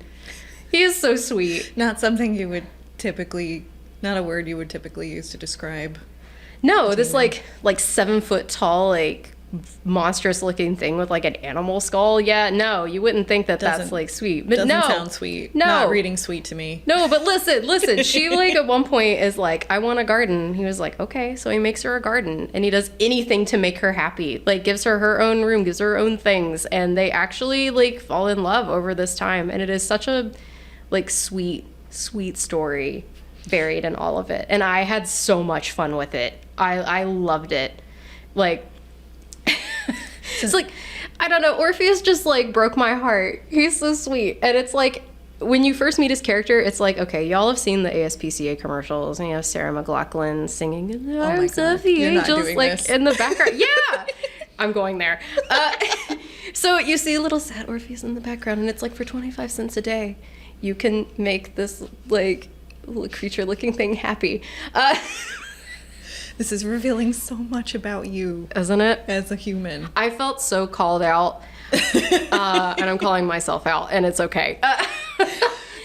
He is so sweet. Not something you would typically, not a word you would typically use to describe. No, this like 7 foot tall, like monstrous looking thing with like an animal skull. Yeah, no, you wouldn't think that that's like sweet. But doesn't no, sound sweet. No, not reading sweet to me. No, but listen. She like at one point is like, I want a garden. He was like, okay, so he makes her a garden, and he does anything to make her happy. Like gives her her own room, gives her her own things, and they actually like fall in love over this time. And it is such a like sweet story buried in all of it. And I had so much fun with it. I loved it. Like. It's like, I don't know, Orpheus just like broke my heart. He's so sweet. And it's like, when you first meet his character, it's like, okay, y'all have seen the ASPCA commercials and you have Sarah McLachlan singing in the arms of the angels, like this. In the background. Yeah, I'm going there. So you see a little sad Orpheus in the background, and it's like for 25 cents a day, you can make this like little creature looking thing happy. This is revealing so much about you. Isn't it? As a human. I felt so called out, and I'm calling myself out, and it's okay.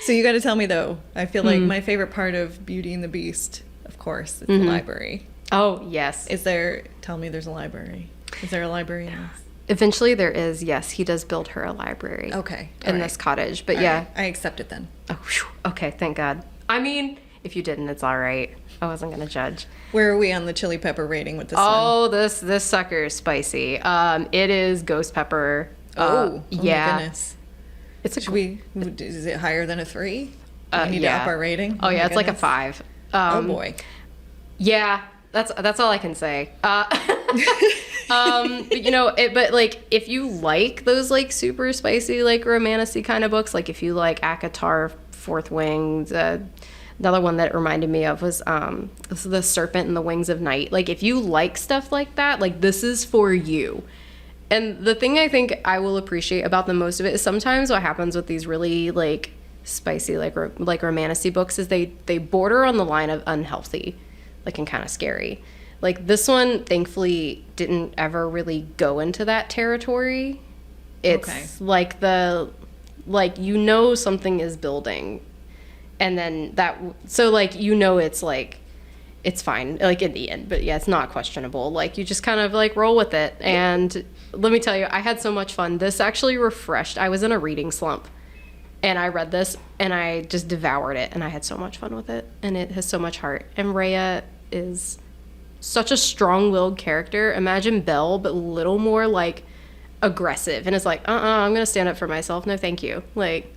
So you got to tell me, though. I feel like my favorite part of Beauty and the Beast, of course, is the library. Oh, yes. Tell me there's a library. Is there a library in this? Eventually there is, yes. He does build her a library. Okay. In this cottage, but yeah. Right. I accept it then. Oh, whew. Okay, thank God. I mean, if you didn't, it's all right. I wasn't going to judge. Where are we on the chili pepper rating with this one? Oh, this sucker is spicy. It is ghost pepper. Oh yeah. My goodness. Is it higher than a 3? Do we need to up our rating? Oh yeah, it's like a 5. Oh boy. Yeah, that's all I can say. But, you know, but like if you like those like super spicy like romantic-y kind of books, like if you like ACOTAR, Fourth Wing, another one that it reminded me of was The Serpent and the Wings of Night. Like if you like stuff like that, like this is for you. And the thing I think I will appreciate about the most of it is sometimes what happens with these really like spicy like romantic books is they border on the line of unhealthy, like, and kind of scary. Like this one thankfully didn't ever really go into that territory. It's like you know something is building, and then so like you know it's like it's fine like in the end, but yeah, it's not questionable. Like you just kind of like roll with it. And let me tell you, I had so much fun. This actually refreshed. I was in a reading slump and I read this and I just devoured it, and I had so much fun with it, and it has so much heart. And Rhea is such a strong-willed character. Imagine Belle, but a little more like aggressive, and it's like, I'm gonna stand up for myself. No, thank you. Like,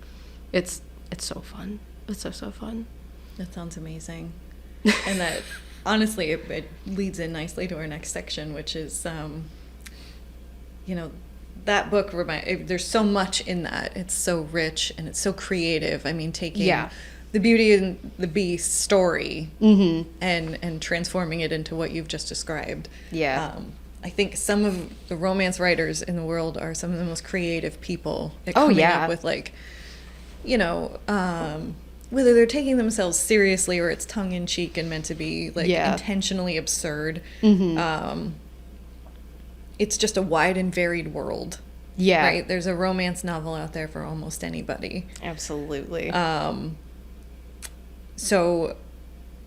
it's so fun. It's so fun. That sounds amazing. And that, honestly, it leads in nicely to our next section, which is, that book, there's so much in that. It's so rich and it's so creative. I mean, taking the Beauty and the Beast story and transforming it into what you've just described. Yeah. I think some of the romance writers in the world are some of the most creative people at coming up with, like, whether they're taking themselves seriously or it's tongue-in-cheek and meant to be like intentionally absurd. It's just a wide and varied world. Yeah. Right? There's a romance novel out there for almost anybody. Absolutely. So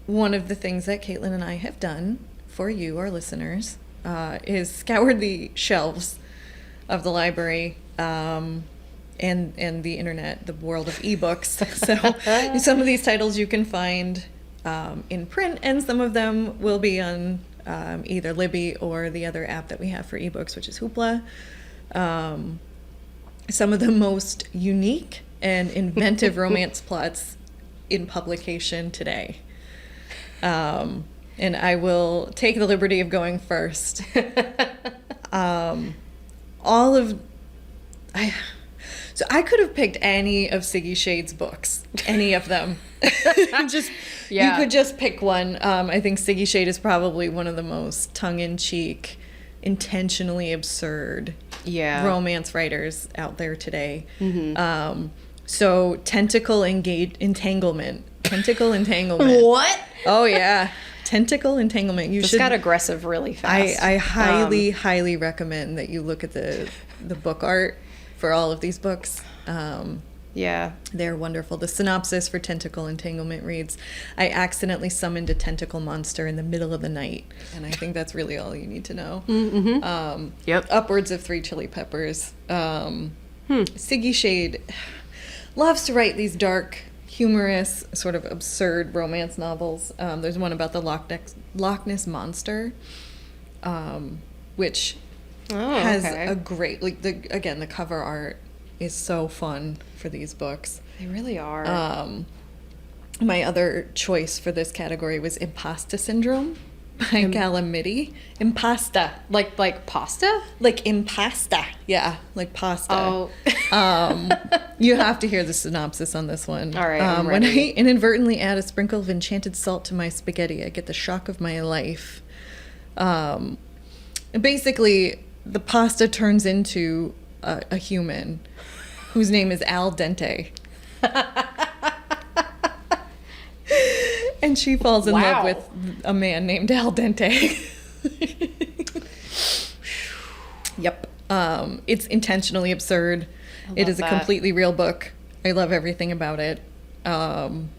one of the things that Caitlin and I have done for you, our listeners, is scoured the shelves of the library and the internet, the world of ebooks. So some of these titles you can find in print, and some of them will be on either Libby or the other app that we have for ebooks, which is Hoopla. Some of the most unique and inventive romance plots in publication today. And I will take the liberty of going first. So I could have picked any of Siggy Shade's books, any of them. You could just pick one. I think Siggy Shade is probably one of the most tongue-in-cheek, intentionally absurd romance writers out there today. So Tentacle Entanglement. Tentacle Entanglement. What? Oh, yeah. Tentacle Entanglement. This got aggressive really fast. I highly, highly recommend that you look at the book art for all of these books. They're wonderful. The synopsis for Tentacle Entanglement reads, I accidentally summoned a tentacle monster in the middle of the night. And I think that's really all you need to know. Upwards of 3 chili peppers. Siggy Shade loves to write these dark, humorous, sort of absurd romance novels. There's one about the Loch Ness Monster, which has a great, the cover art is so fun for these books. They really are. My other choice for this category was Impasta Syndrome by Calamity. Impasta. Like pasta? Like impasta. Yeah, like pasta. Oh. You have to hear the synopsis on this one. All right, I'm when ready. I inadvertently add a sprinkle of enchanted salt to my spaghetti, I get the shock of my life. Basically, the pasta turns into a human whose name is Al Dente. And she falls in love with a man named Al Dente. Yep. It's intentionally absurd. It is a completely real book. I love everything about it. I'm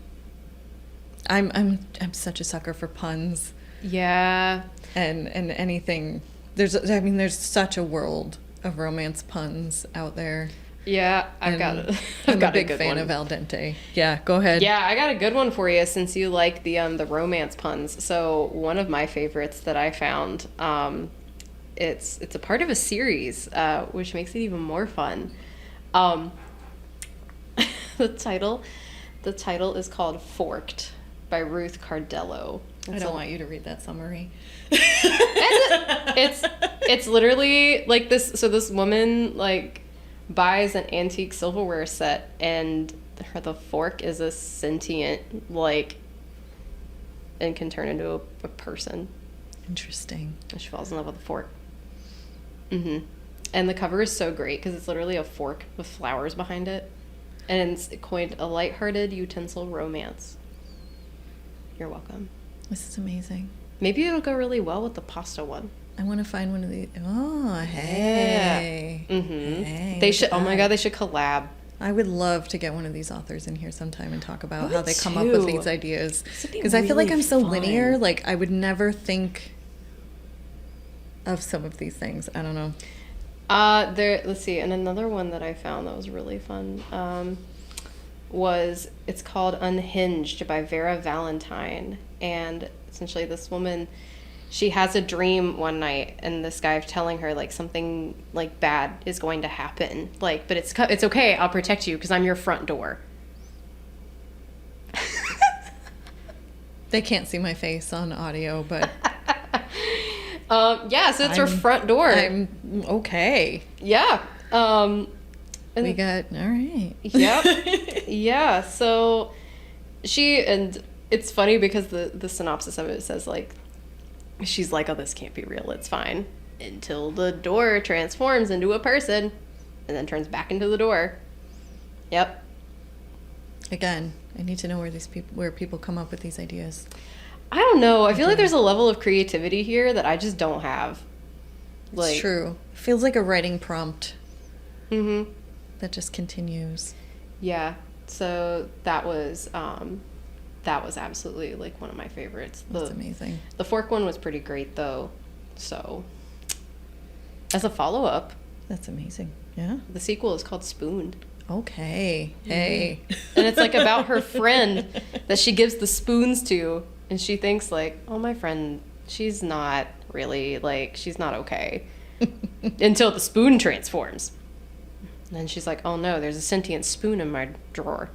such a sucker for puns. Yeah. And anything. There's such a world of romance puns out there. Yeah, I'm a big fan of Al Dente. Yeah, go ahead. Yeah, I got a good one for you since you like the romance puns. So one of my favorites that I found, it's a part of a series, which makes it even more fun. The title is called Forked by Ruth Cardello. I don't want you to read that summary. It's literally like this. So this woman buys an antique silverware set, and the fork is a sentient and can turn into a person. Interesting. And she falls in love with the fork. And the cover is so great because it's literally a fork with flowers behind it, and it's coined a lighthearted utensil romance. You're welcome. This is amazing. Maybe it'll go really well with the pasta one. I want to find one of these. Oh, hey. Yeah. Hey, they should. Oh my God, they should collab. I would love to get one of these authors in here sometime and talk about how they come up with these ideas. Because I feel like I'm so linear. I would never think of some of these things. I don't know. Let's see. And another one that I found that was really fun it's called Unhinged by Vera Valentine. And essentially this woman, she has a dream one night, and this guy telling her something bad is going to happen. But it's okay. I'll protect you because I'm your front door. They can't see my face on audio, but yeah. So it's her front door. I'm okay. Yeah. And we got all right. Yep. Yeah. So and it's funny because the synopsis of it says she's like, oh, this can't be real. It's fine. Until the door transforms into a person and then turns back into the door. Yep. Again, I need to know where people come up with these ideas. I don't know. I feel like there's a level of creativity here that I just don't have. It's true. Feels like a writing prompt. Mm-hmm. That just continues. Yeah. So that was absolutely one of my favorites. That's amazing. The fork one was pretty great though. So as a follow-up, that's amazing. Yeah. The sequel is called Spooned. Okay. Hey. And it's like about her friend that she gives the spoons to, and she thinks like, oh, my friend, she's not really, like, she's not okay. Until the spoon transforms. And then she's like, oh no, there's a sentient spoon in my drawer.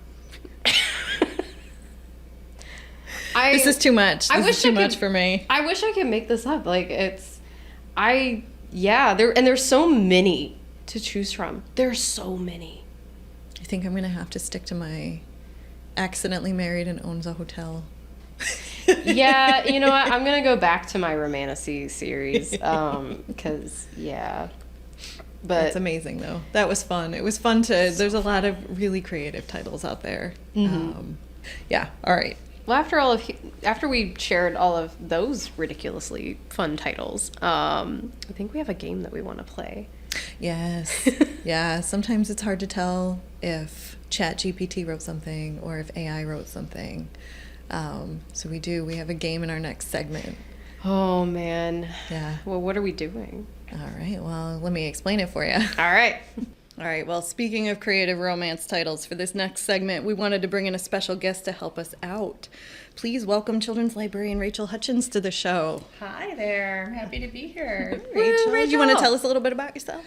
This is too much. This is too much for me. I wish I could make this up. Like, there's so many to choose from. There's so many. I think I'm going to have to stick to my accidentally married and owns a hotel. Yeah, you know what? I'm going to go back to my Romantasy series. Because, yeah. But That's amazing, though. That was fun. It was fun there's a lot of really creative titles out there. Yeah, all right. Well, after we shared all of those ridiculously fun titles, I think we have a game that we want to play. Yes. Yeah, sometimes it's hard to tell if ChatGPT wrote something or if AI wrote something. So we have a game in our next segment. Oh, man. Yeah. Well, what are we doing? All right, well, let me explain it for you. All right. All right, well, speaking of creative romance titles, for this next segment, we wanted to bring in a special guest to help us out. Please welcome children's librarian Rachel Hutchins to the show. Hi there. I'm happy to be here. Rachel, you want to tell us a little bit about yourself?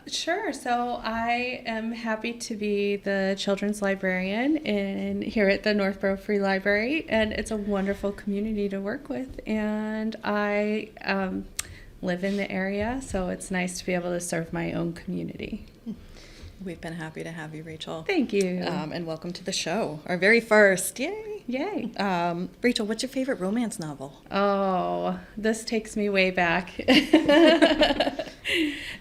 Sure. So I am happy to be the children's librarian here at the Northborough Free Library, and it's a wonderful community to work with. And I live in the area, so it's nice to be able to serve my own community. We've been happy to have you, Rachel. Thank you. And welcome to the show, our very first. Yay! Yay. Rachel, what's your favorite romance novel? Oh, this takes me way back.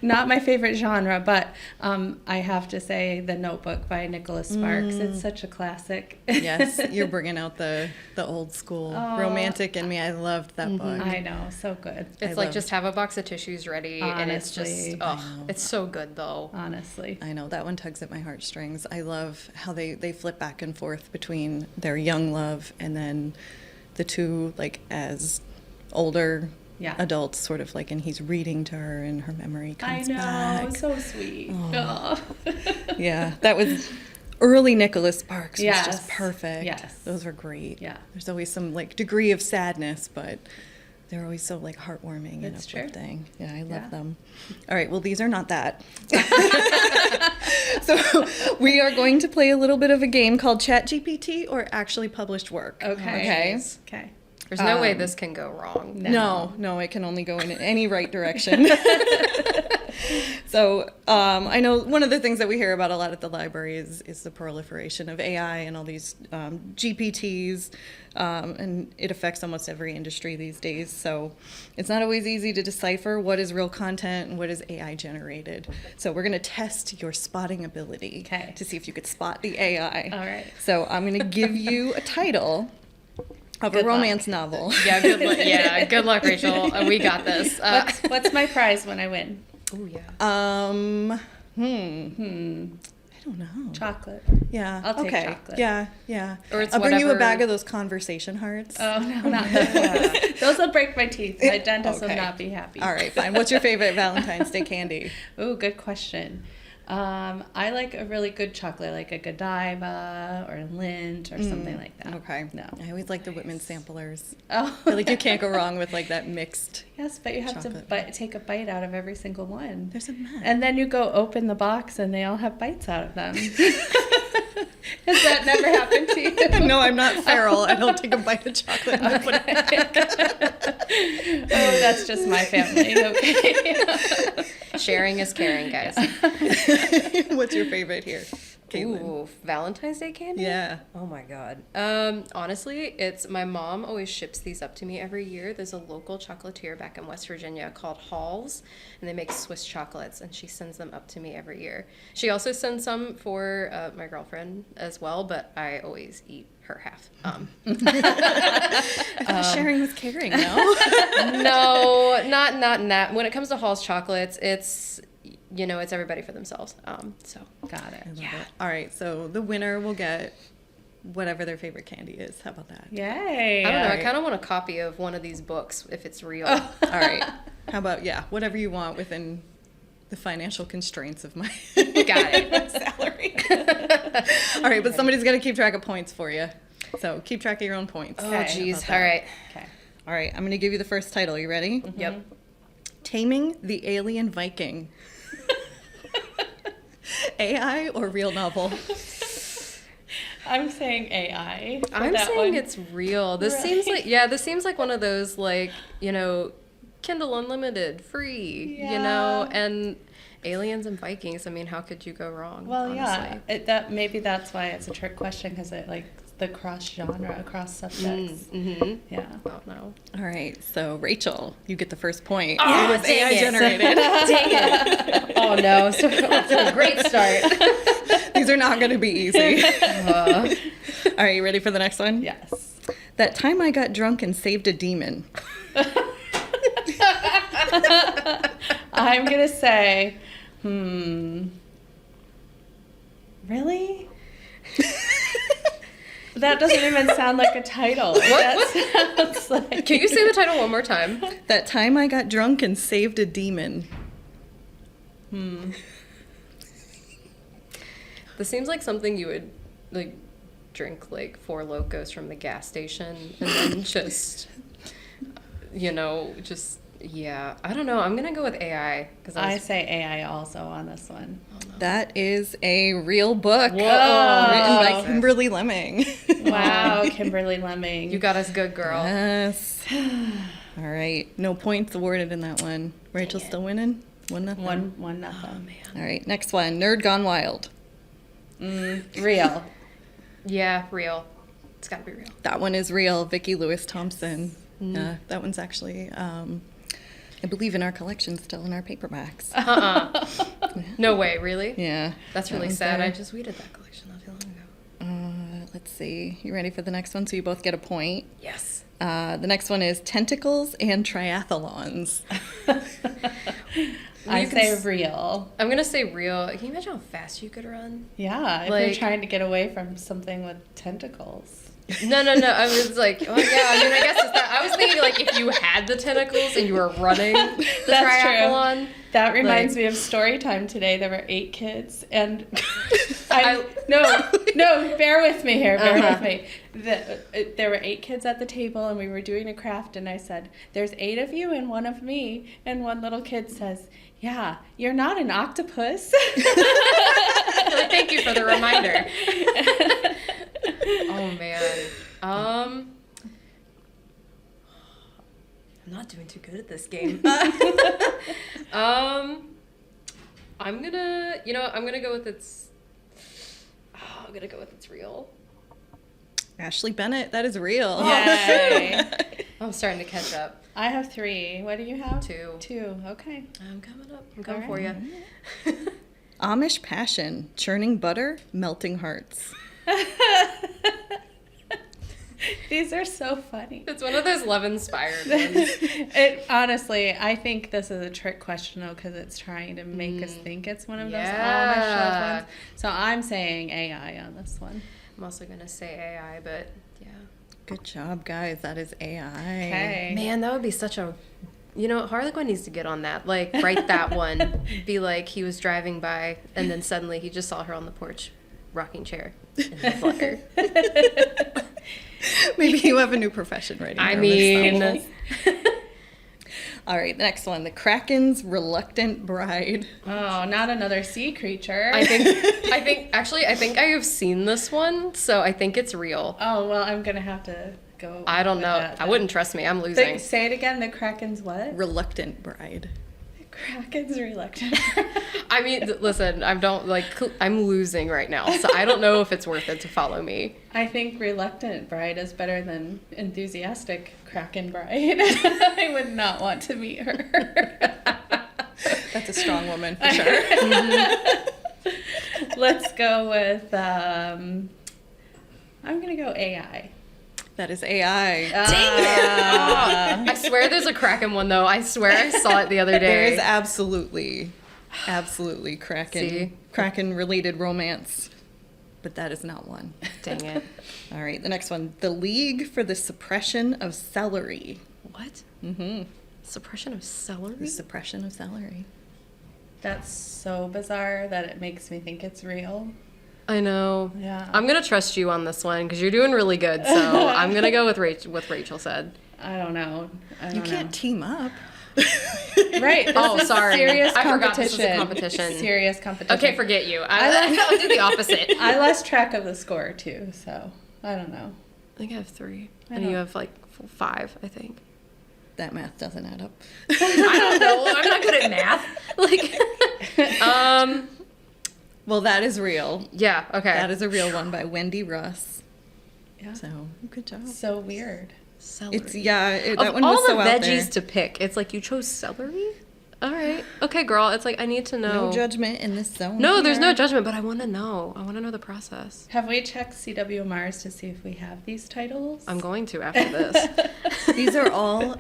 Not my favorite genre, but I have to say The Notebook by Nicholas Sparks. It's such a classic. Yes, you're bringing out the old school romantic in me. I loved that book. I know, so good. It's like just have a box of tissues ready, and it's Honestly. just, it's so good though. Honestly. I know, that one tugs at my heartstrings. I love how they flip back and forth between their young love and then the two, like, as older adults, sort of like, and he's reading to her and her memory comes back. I know, so sweet. Oh. Yeah, that was early Nicholas Sparks. Yes. Was just perfect. Yes. Those were great. Yeah. There's always some, like, degree of sadness, but they're always so, like, heartwarming and That's true. uplifting. Yeah, I love Yeah. them. All right, well, these are not that. So we are going to play a little bit of a game called ChatGPT or Actually Published Work. Okay. Okay. There's no way this can go wrong. No, it can only go in any right direction. So I know one of the things that we hear about a lot at the library is the proliferation of AI and all these GPTs, and it affects almost every industry these days. So it's not always easy to decipher what is real content and what is AI generated. So we're going to test your spotting ability to see if you could spot the AI. All right. So I'm going to give you a title of a romance novel. Yeah, good luck. Yeah, good luck, Rachel. We got this. What's my prize when I win? Oh yeah. I don't know. Chocolate. Yeah. I'll take okay. chocolate. Yeah. Or it's I'll bring you a whatever- bag of those conversation hearts. Oh, no, not those. Those will break my teeth. My dentist will Okay. not be happy. All right, fine. What's your favorite Valentine's Day candy? Oh, good question. I like a really good chocolate, like a Godiva or Lindt or something like that. Okay. No. I always like the Whitman samplers. Oh. I feel like you can't go wrong with like that mixed. Yes, but you have chocolate. to take a bite out of every single one. There's a mess. And then you go open the box and they all have bites out of them. Has that never happened to you? No, I'm not feral. I don't take a bite of chocolate and I put it back. Oh, that's just my family. Okay. Sharing is caring, guys. What's your favorite here, Caitlin? Ooh, Valentine's Day candy? Yeah. Oh my god. Honestly, it's my mom always ships these up to me every year. There's a local chocolatier back in West Virginia called Hall's, and they make Swiss chocolates, and she sends them up to me every year. She also sends some for my girlfriend as well, but I always eat her half. I thought sharing was caring, no? No, not in that. When it comes to Hall's chocolates, it's it's everybody for themselves. So Got it. Yeah. All right, so the winner will get whatever their favorite candy is. How about that? Yay. I don't know. I Alright. kind of want a copy of one of these books if it's real. All right. How about, whatever you want within the financial constraints of my Got it. salary. All right, but somebody's got to keep track of points for you. So keep track of your own points. Oh, Okay, geez. how about All right. Okay. All right, I'm going to give you the first title. You ready? Yep. Taming the Alien Viking. AI or real novel? I'm saying AI. for I'm that saying one. it's real. This Right. seems like this seems like one of those like, Kindle Unlimited, free, Yeah. and aliens and Vikings. I mean, how could you go wrong? Well, honestly? yeah. Maybe that's why it's a trick question, because it like the cross genre, cross subjects. Mm-hmm. Yeah. Oh no. All right, so Rachel, you get the first point. Oh, it was dang AI it. generated. Dang it. Oh no. So off to a great start. These are not going to be easy. Uh, All right, you ready for the next one? Yes. That time I got drunk and saved a demon. I'm gonna say, really? That doesn't even sound like a title. That sounds like. Can you say the title one more time? That time I got drunk and saved a demon. This seems like something you would like drink like Four Locos from the gas station and then just yeah. I don't know. I'm gonna go with AI because I say AI also on this one. That is a real book. Whoa. Written by Jesus. Kimberly Lemming. Wow, Kimberly Lemming. You got us good, girl. Yes. All right. No points awarded in that one. Rachel's it. still winning? 1-0. one nothing. Oh man. All right. Next one. Nerd Gone Wild. Real. Yeah, real. It's gotta be real. That one is real. Vicki Lewis Thompson. That one's actually, I believe, in our collection still in our paperbacks. No way, really? Yeah. That's that really one's sad. there. I just weeded that collection not too long ago. Let's see. You ready for the next one? So you both get a point. Yes. The next one is Tentacles and Triathlons. I You can say s- real. I'm gonna say real. Can you imagine how fast you could run? Yeah, if Like- you're trying to get away from something with tentacles. No. I was like, well, yeah. I mean, I guess it's that. I was thinking like if you had the tentacles and you were running the That's true. triathlon. That reminds Like- me of story time today. There were 8 kids, and I- no, bear with me here. Bear Uh-huh. with me. There were 8 kids at the table, and we were doing a craft. And I said, "There's 8 of you and 1 of me." And one little kid says, "Yeah, you're not an octopus." Like, thank you for the reminder. Oh man. I'm not doing too good at this game. I'm gonna go with it's. Oh, I'm gonna go with it's real. Ashley Bennett, that is real. Yay. I'm starting to catch up. I have 3. What do you have? 2. 2. Okay. I'm coming up. I'm coming All for right. you. Amish Passion, churning butter, melting hearts. These are so funny. It's one of those love-inspired ones. Honestly, I think this is a trick question though, because it's trying to make us think it's one of those Yeah. Amish loved ones. So I'm saying AI on this one. I'm also gonna say AI, but yeah. Good job, guys. That is AI. Okay. Man, that would be such a. Harlequin needs to get on that. Like, write that one. Be like, he was driving by, and then suddenly he just saw her on the porch, rocking chair in the flutter. Maybe you have a new profession writing. I Amish mean, novels. All right, the next one. The Kraken's Reluctant Bride. Oh, not another sea creature. I think I have seen this one, so I think it's real. Oh, well, I'm going to have to go. I don't with know. that I then. wouldn't trust me. I'm losing. Say it again. The Kraken's what? Reluctant Bride. Kraken's reluctant. I mean, listen, I'm losing right now, so I don't know if it's worth it to follow me. I think reluctant bride is better than enthusiastic Kraken bride. I would not want to meet her. That's a strong woman for sure. Let's go with, I'm going to go AI. That is AI. I swear there's a Kraken one though. I swear I saw it the other day. There is absolutely Kraken. See? Kraken related romance. But that is not one. Dang it. All right, the next one. The League for the Suppression of Celery. What? Mm-hmm. Suppression of celery? The suppression of celery. That's so bizarre that it makes me think it's real. I know. Yeah. I'm gonna trust you on this one because you're doing really good. So I'm gonna go with what Rachel said. I don't know. You can't team up. Right. This Oh, is sorry. Serious I competition. forgot this was a competition. Serious competition. Okay, forget you. I'll do the opposite. I lost track of the score too, so I don't know. I think I have 3, I and don't- you have like 5, I think. That math doesn't add up. I don't know. I'm not good at math. Like, Well, that is real. yeah. Okay. That is a real one by Wendy Russ. Yeah. So, good job. So weird. Celery. It's, yeah, that Of one all was so the out veggies there. to pick, it's like you chose celery. All right. Okay, girl. It's like I need to know. No judgment in this zone. No, there's no here. judgment, but I want to know. I want to know the process. Have we checked CW Mars to see if we have these titles? I'm going to after this. These are all,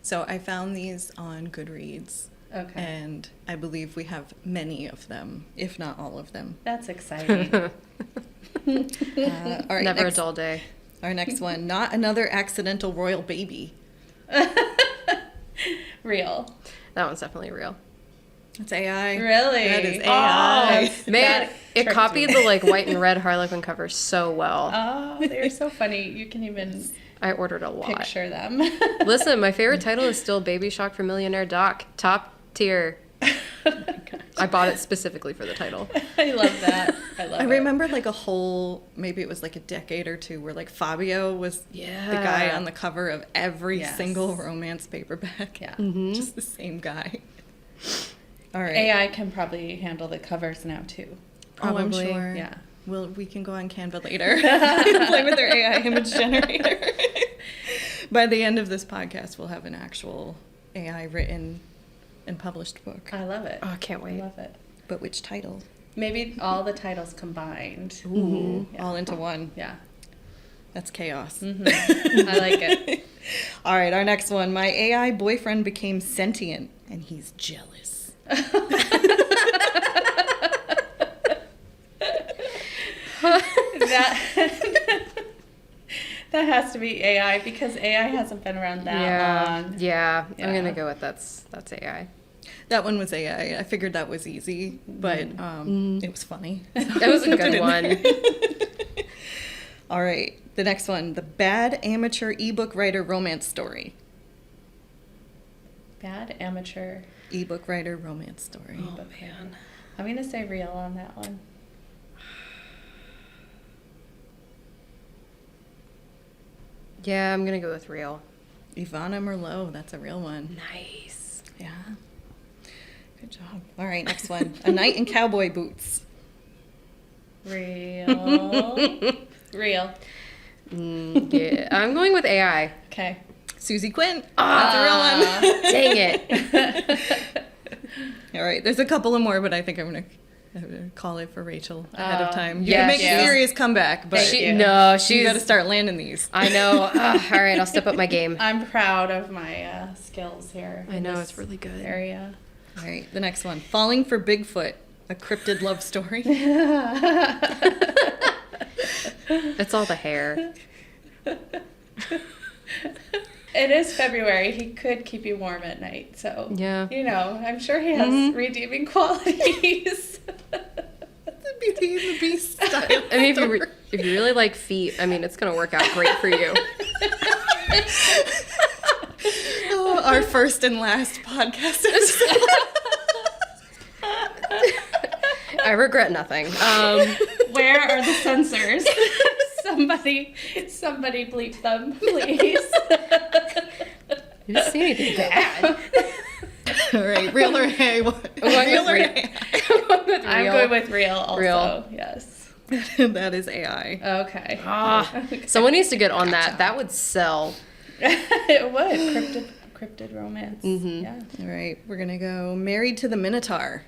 so I found these on Goodreads. Okay. And I believe we have many of them, if not all of them. That's exciting. All right, Never next, a dull day. our next one. Not another accidental royal baby. Real. That one's definitely real. It's AI. Really? That is AI. Oh, Man, that it tricked copied me. the like white and red Harlequin cover so well. Oh, they're so funny. You can even I ordered a lot. picture them. Listen, my favorite title is still Baby Shock for Millionaire Doc. Top tier. I bought it specifically for the title. I love that. I love I it. remember like a whole, maybe it was like a decade or two, where like Fabio was the guy Yeah. on the cover of every Yes. single romance paperback. Yeah. Just the same guy. All right. AI can probably handle the covers now too. Oh, I'm Probably. sure. Yeah. We can go on Canva later. Play with their AI image generator. By the end of this podcast, we'll have an actual AI written and published book. I love it. Oh, I can't I wait. love it. But which title? Maybe all the titles combined. Ooh, Yeah. all into one. Yeah. That's chaos. Mm-hmm. I like it. All right, our next one. My AI boyfriend became sentient and he's jealous. that that has to be AI because AI hasn't been around that long. Yeah. I'm Yeah. gonna go with that's AI. That one was AI. I figured that was easy, but it was funny. That was a good one. All right, the next one. The bad amateur ebook writer romance story. Bad amateur. Ebook writer romance story. Oh man. I'm gonna say real on that one. Yeah, I'm gonna go with real. Ivana Merlot. That's a real one. Nice. Yeah. Good job. All right, next one. A knight in cowboy boots. Real. Real. Yeah, I'm going with AI. Okay. Susie Quinn. That's a real one. Dang it. All right, there's a couple of more, but I think I'm gonna call it for Rachel ahead of time. You yeah, can make she's- a serious comeback, but Thank you. No, you she's. got to start landing these. I know. All right, I'll step up my game. I'm proud of my skills here. I in know, this it's really good. Area. All right, the next one. Falling for Bigfoot, a cryptid love story. It's all the hair. It is February. He could keep you warm at night, so Yeah. you know, I'm sure he has redeeming qualities. The Beauty and the Beast style. I mean, story. if you really like feet, I mean, it's gonna work out great for you. Oh, our first and last podcast episode. I regret nothing. Where are the censors? somebody bleep them, please. You didn't see anything bad. All right, real or hay? I'm going Real with or real. hay? I'm going with real also. Real. Yes. That is AI. Okay. Someone needs to get on that. That would sell. It would. Cryptid romance. Mhm. Yeah. All right, we're gonna go Married to the Minotaur.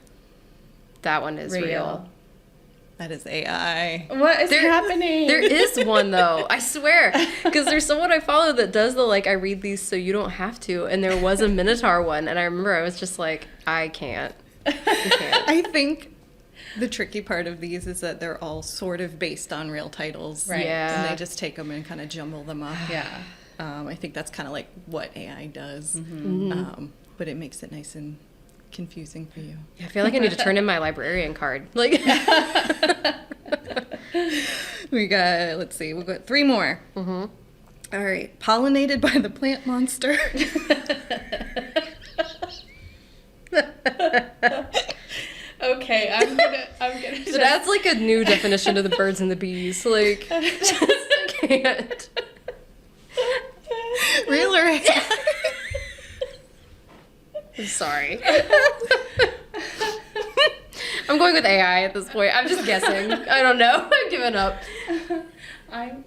That one is real. That is AI. What is happening? There is one though, I swear, because there's someone I follow that does the like I read these so you don't have to, and there was a Minotaur one, and I remember I was just like, I can't. I think the tricky part of these is that they're all sort of based on real titles. Right. Yeah. And they just take them and kind of jumble them up. Yeah. I think that's kind of like what AI does. Mm-hmm. But it makes it nice and confusing for you. I feel like I need to turn in my librarian card. Like, We got, let's see, we've got 3 more. mm-hmm. All right. Pollinated by the plant monster. Okay, I'm gonna. So that's like a new definition of the birds and the bees. Like, just can't. Real or I'm sorry. I'm going with AI at this point. I'm just guessing. I don't know. I've given up. I'm.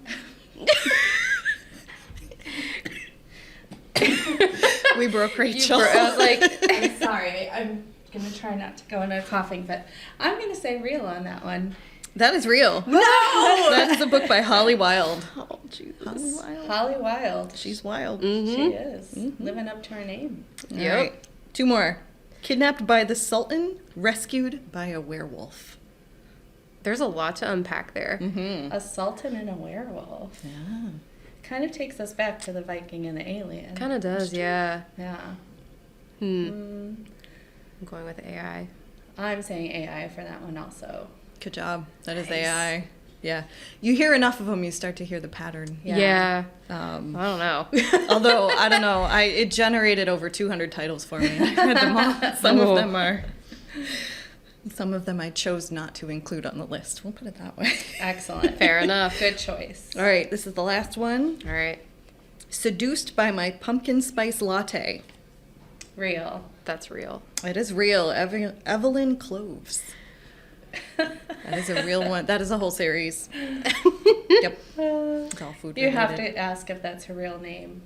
We broke Rachel. I was like, I'm sorry. I'm gonna try not to go into coughing, but I'm gonna say real on that one. That is real. No! That's the book by Holly Wilde. oh, Jesus. Holly Wilde. Holly Wilde. She's wild. She Mm-hmm. is living up to her name. All Yep. right. 2 more. Kidnapped by the Sultan, rescued by a werewolf. There's a lot to unpack there. Mm-hmm. A sultan and a werewolf. Yeah. Kind of takes us back to the Viking and the alien. Kind of does, yeah. Yeah. I'm going with AI. I'm saying AI for that one also. Good job. That is Nice. AI. Yeah. You hear enough of them, you start to hear the pattern. Yeah. I Um, don't know. although, I don't know, it generated over 200 titles for me. I read them all. Some of them I chose not to include on the list. We'll put it that way. Excellent. Fair enough. Good choice. All right, this is the last one. All right. Seduced by my pumpkin spice latte. Real. That's real. It is real. Evelyn Cloves. That is a real one. That is a whole series. Yep. It's all food You have related. to ask if that's her real name.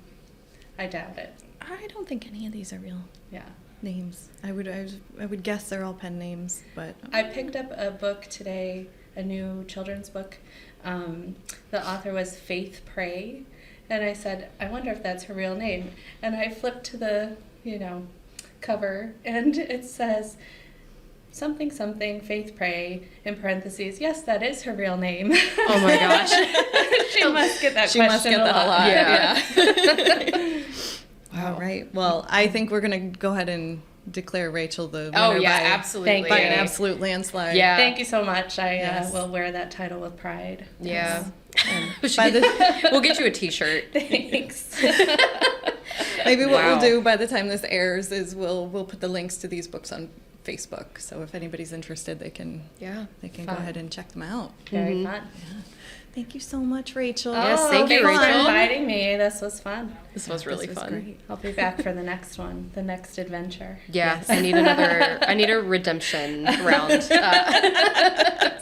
I doubt it. I don't think any of these are real Yeah. names. I would guess they're all pen names, but I picked up a book today, a new children's book. The author was Faith Prey, and I said, I wonder if that's her real name. And I flipped to the, cover, and it says something something Faith Prey in parentheses. Yes, that is her real name. Oh my gosh. She must get that she question must get a that lot. a lot. Yeah. All right. Well, I think we're gonna go ahead and declare Rachel the winner Oh, yeah, by, absolutely. by an absolute landslide. Yeah. Thank you so much. I Yes. will wear that title with pride. Yeah. By the, We'll get you a t-shirt. Thanks. maybe what Wow. we'll do by the time this airs is we'll put the links to these books on Facebook. So if anybody's interested, they can Yeah. go Fun. ahead and check them out. Very fun. Thank you so much, Rachel. Yes, thank you, thanks for Rachel. inviting me. This was fun. This was really This was fun. great. I'll be back for the next one, the next adventure. Yeah, Yes. I need a redemption round.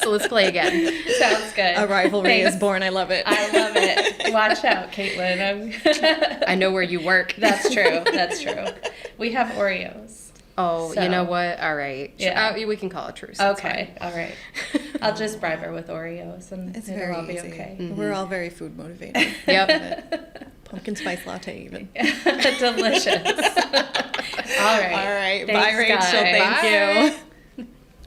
So let's play again. Sounds good. A rivalry Thanks. is born. I love it. I love it. Watch out, Caitlin. I know where you work. That's true. That's true. We have Oreos. Oh, So- you know what? All right. Yeah. We can call it truce. That's Okay. fine. All right. I'll just bribe her with Oreos and It's it'll very all be easy. okay. We're all very food motivated. Yep. Pumpkin spice latte, even. Delicious. All right. All right. Thanks, Bye, Rachel. guys. Thank you.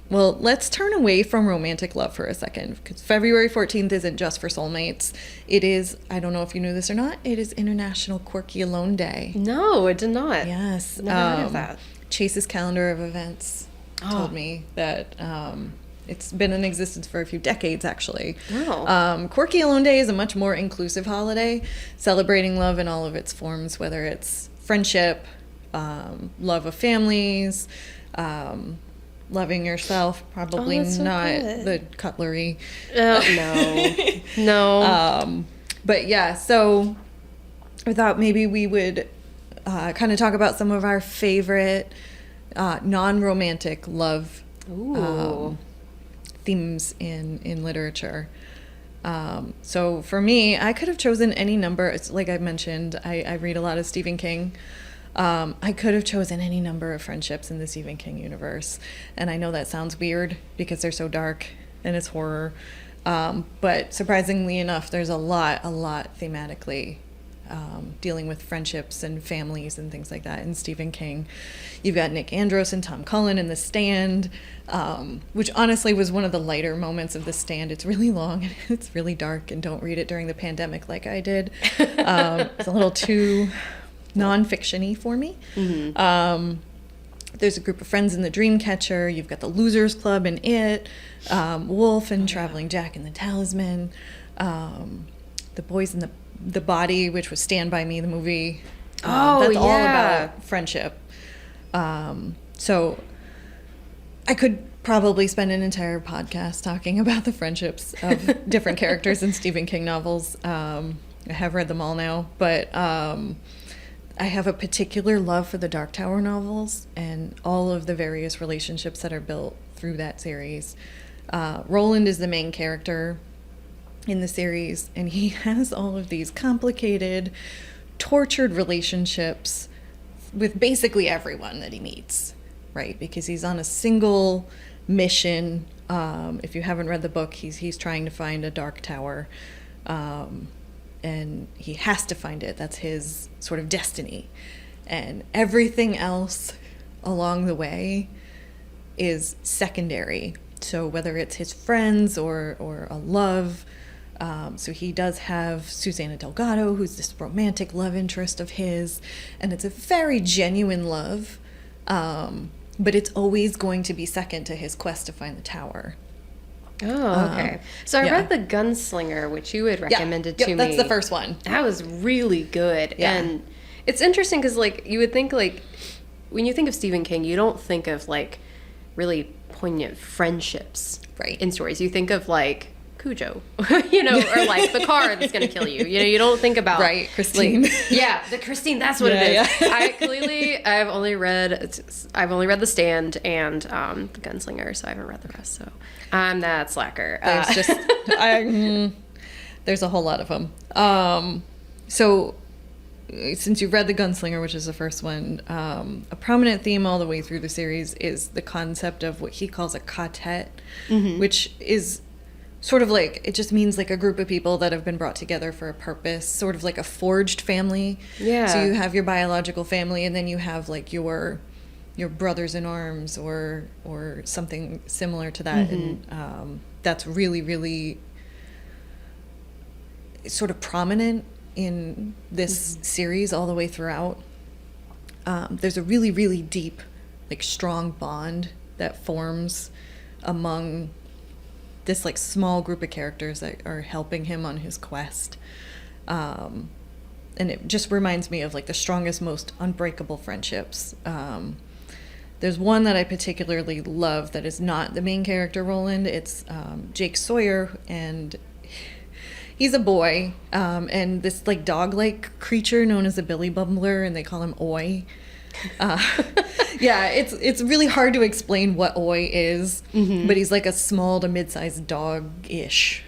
Well, let's turn away from romantic love for a second, because February 14th isn't just for soulmates. It is, I don't know if you knew this or not, it is International Quirky Alone Day. No, it did not. Yes. Never heard of that. Chase's calendar of events told me that it's been in existence for a few decades, actually. Oh. Quirky Alone Day is a much more inclusive holiday, celebrating love in all of its forms, whether it's friendship, love of families, loving yourself, probably that's so not good. the cutlery. No. No. But yeah, so I thought maybe we would kind of talk about some of our favorite non-romantic love Ooh. themes in literature. So for me, I could have chosen any number. It's like I mentioned, I read a lot of Stephen King. I could have chosen any number of friendships in the Stephen King universe. And I know that sounds weird because they're so dark and it's horror. But surprisingly enough, there's a lot thematically dealing with friendships and families and things like that in Stephen King. You've got Nick Andros and Tom Cullen in The Stand, which honestly was one of the lighter moments of The Stand. It's really long and it's really dark, and don't read it during the pandemic like I did. It's a little too non-fiction-y for me. there's a group of friends in the Dreamcatcher. You've got the Losers Club in It, Wolf and Traveling Jack and the Talisman, the Boys in the Body, which was Stand By Me, the movie. That's all about friendship. So I could probably spend an entire podcast talking about the friendships of different characters in Stephen King novels. I have read them all now, but I have a particular love for the Dark Tower novels and all of the various relationships that are built through that series. Roland is the main character in the series, and he has all of these complicated, tortured relationships with basically everyone that he meets, right? Because he's on a single mission. If you haven't read the book, he's trying to find a Dark Tower. And he has to find it. That's his sort of destiny. And everything else along the way is secondary. So whether it's his friends or a love, so he does have Susanna Delgado, who's this romantic love interest of his, and it's a very genuine love, but it's always going to be second to his quest to find the tower. Oh, okay. So I read The Gunslinger, which you had recommended to me. That's the first one. That was really good. Yeah. And it's interesting because, like, you would think, like, when you think of Stephen King, you don't think of, like, really poignant friendships in stories. You think of, like, Cujo, you know, or, like, the car that's going to kill you. You know, you don't think about... Right, Christine. Like, the Christine, that's what it is. Yeah. I've only read The Stand and The Gunslinger, so I haven't read the rest, so... I'm that slacker. There's a whole lot of them. So since you've read The Gunslinger, which is the first one, a prominent theme all the way through the series is the concept of what he calls a quartet, which is sort of like, it just means like a group of people that have been brought together for a purpose, sort of like a forged family. Yeah. So you have your biological family, and then you have like your brothers in arms or something similar to that. And that's really, really sort of prominent in this series all the way throughout. There's a really, really deep, like, strong bond that forms among this, like, small group of characters that are helping him on his quest. And it just reminds me of, like, the strongest, most unbreakable friendships. There's one that I particularly love that is not the main character, Roland. It's Jake Sawyer, and he's a boy, and this like dog-like creature known as a billy bumbler, and they call him Oi. It's really hard to explain what Oi is, but he's like a small to mid-sized dog-ish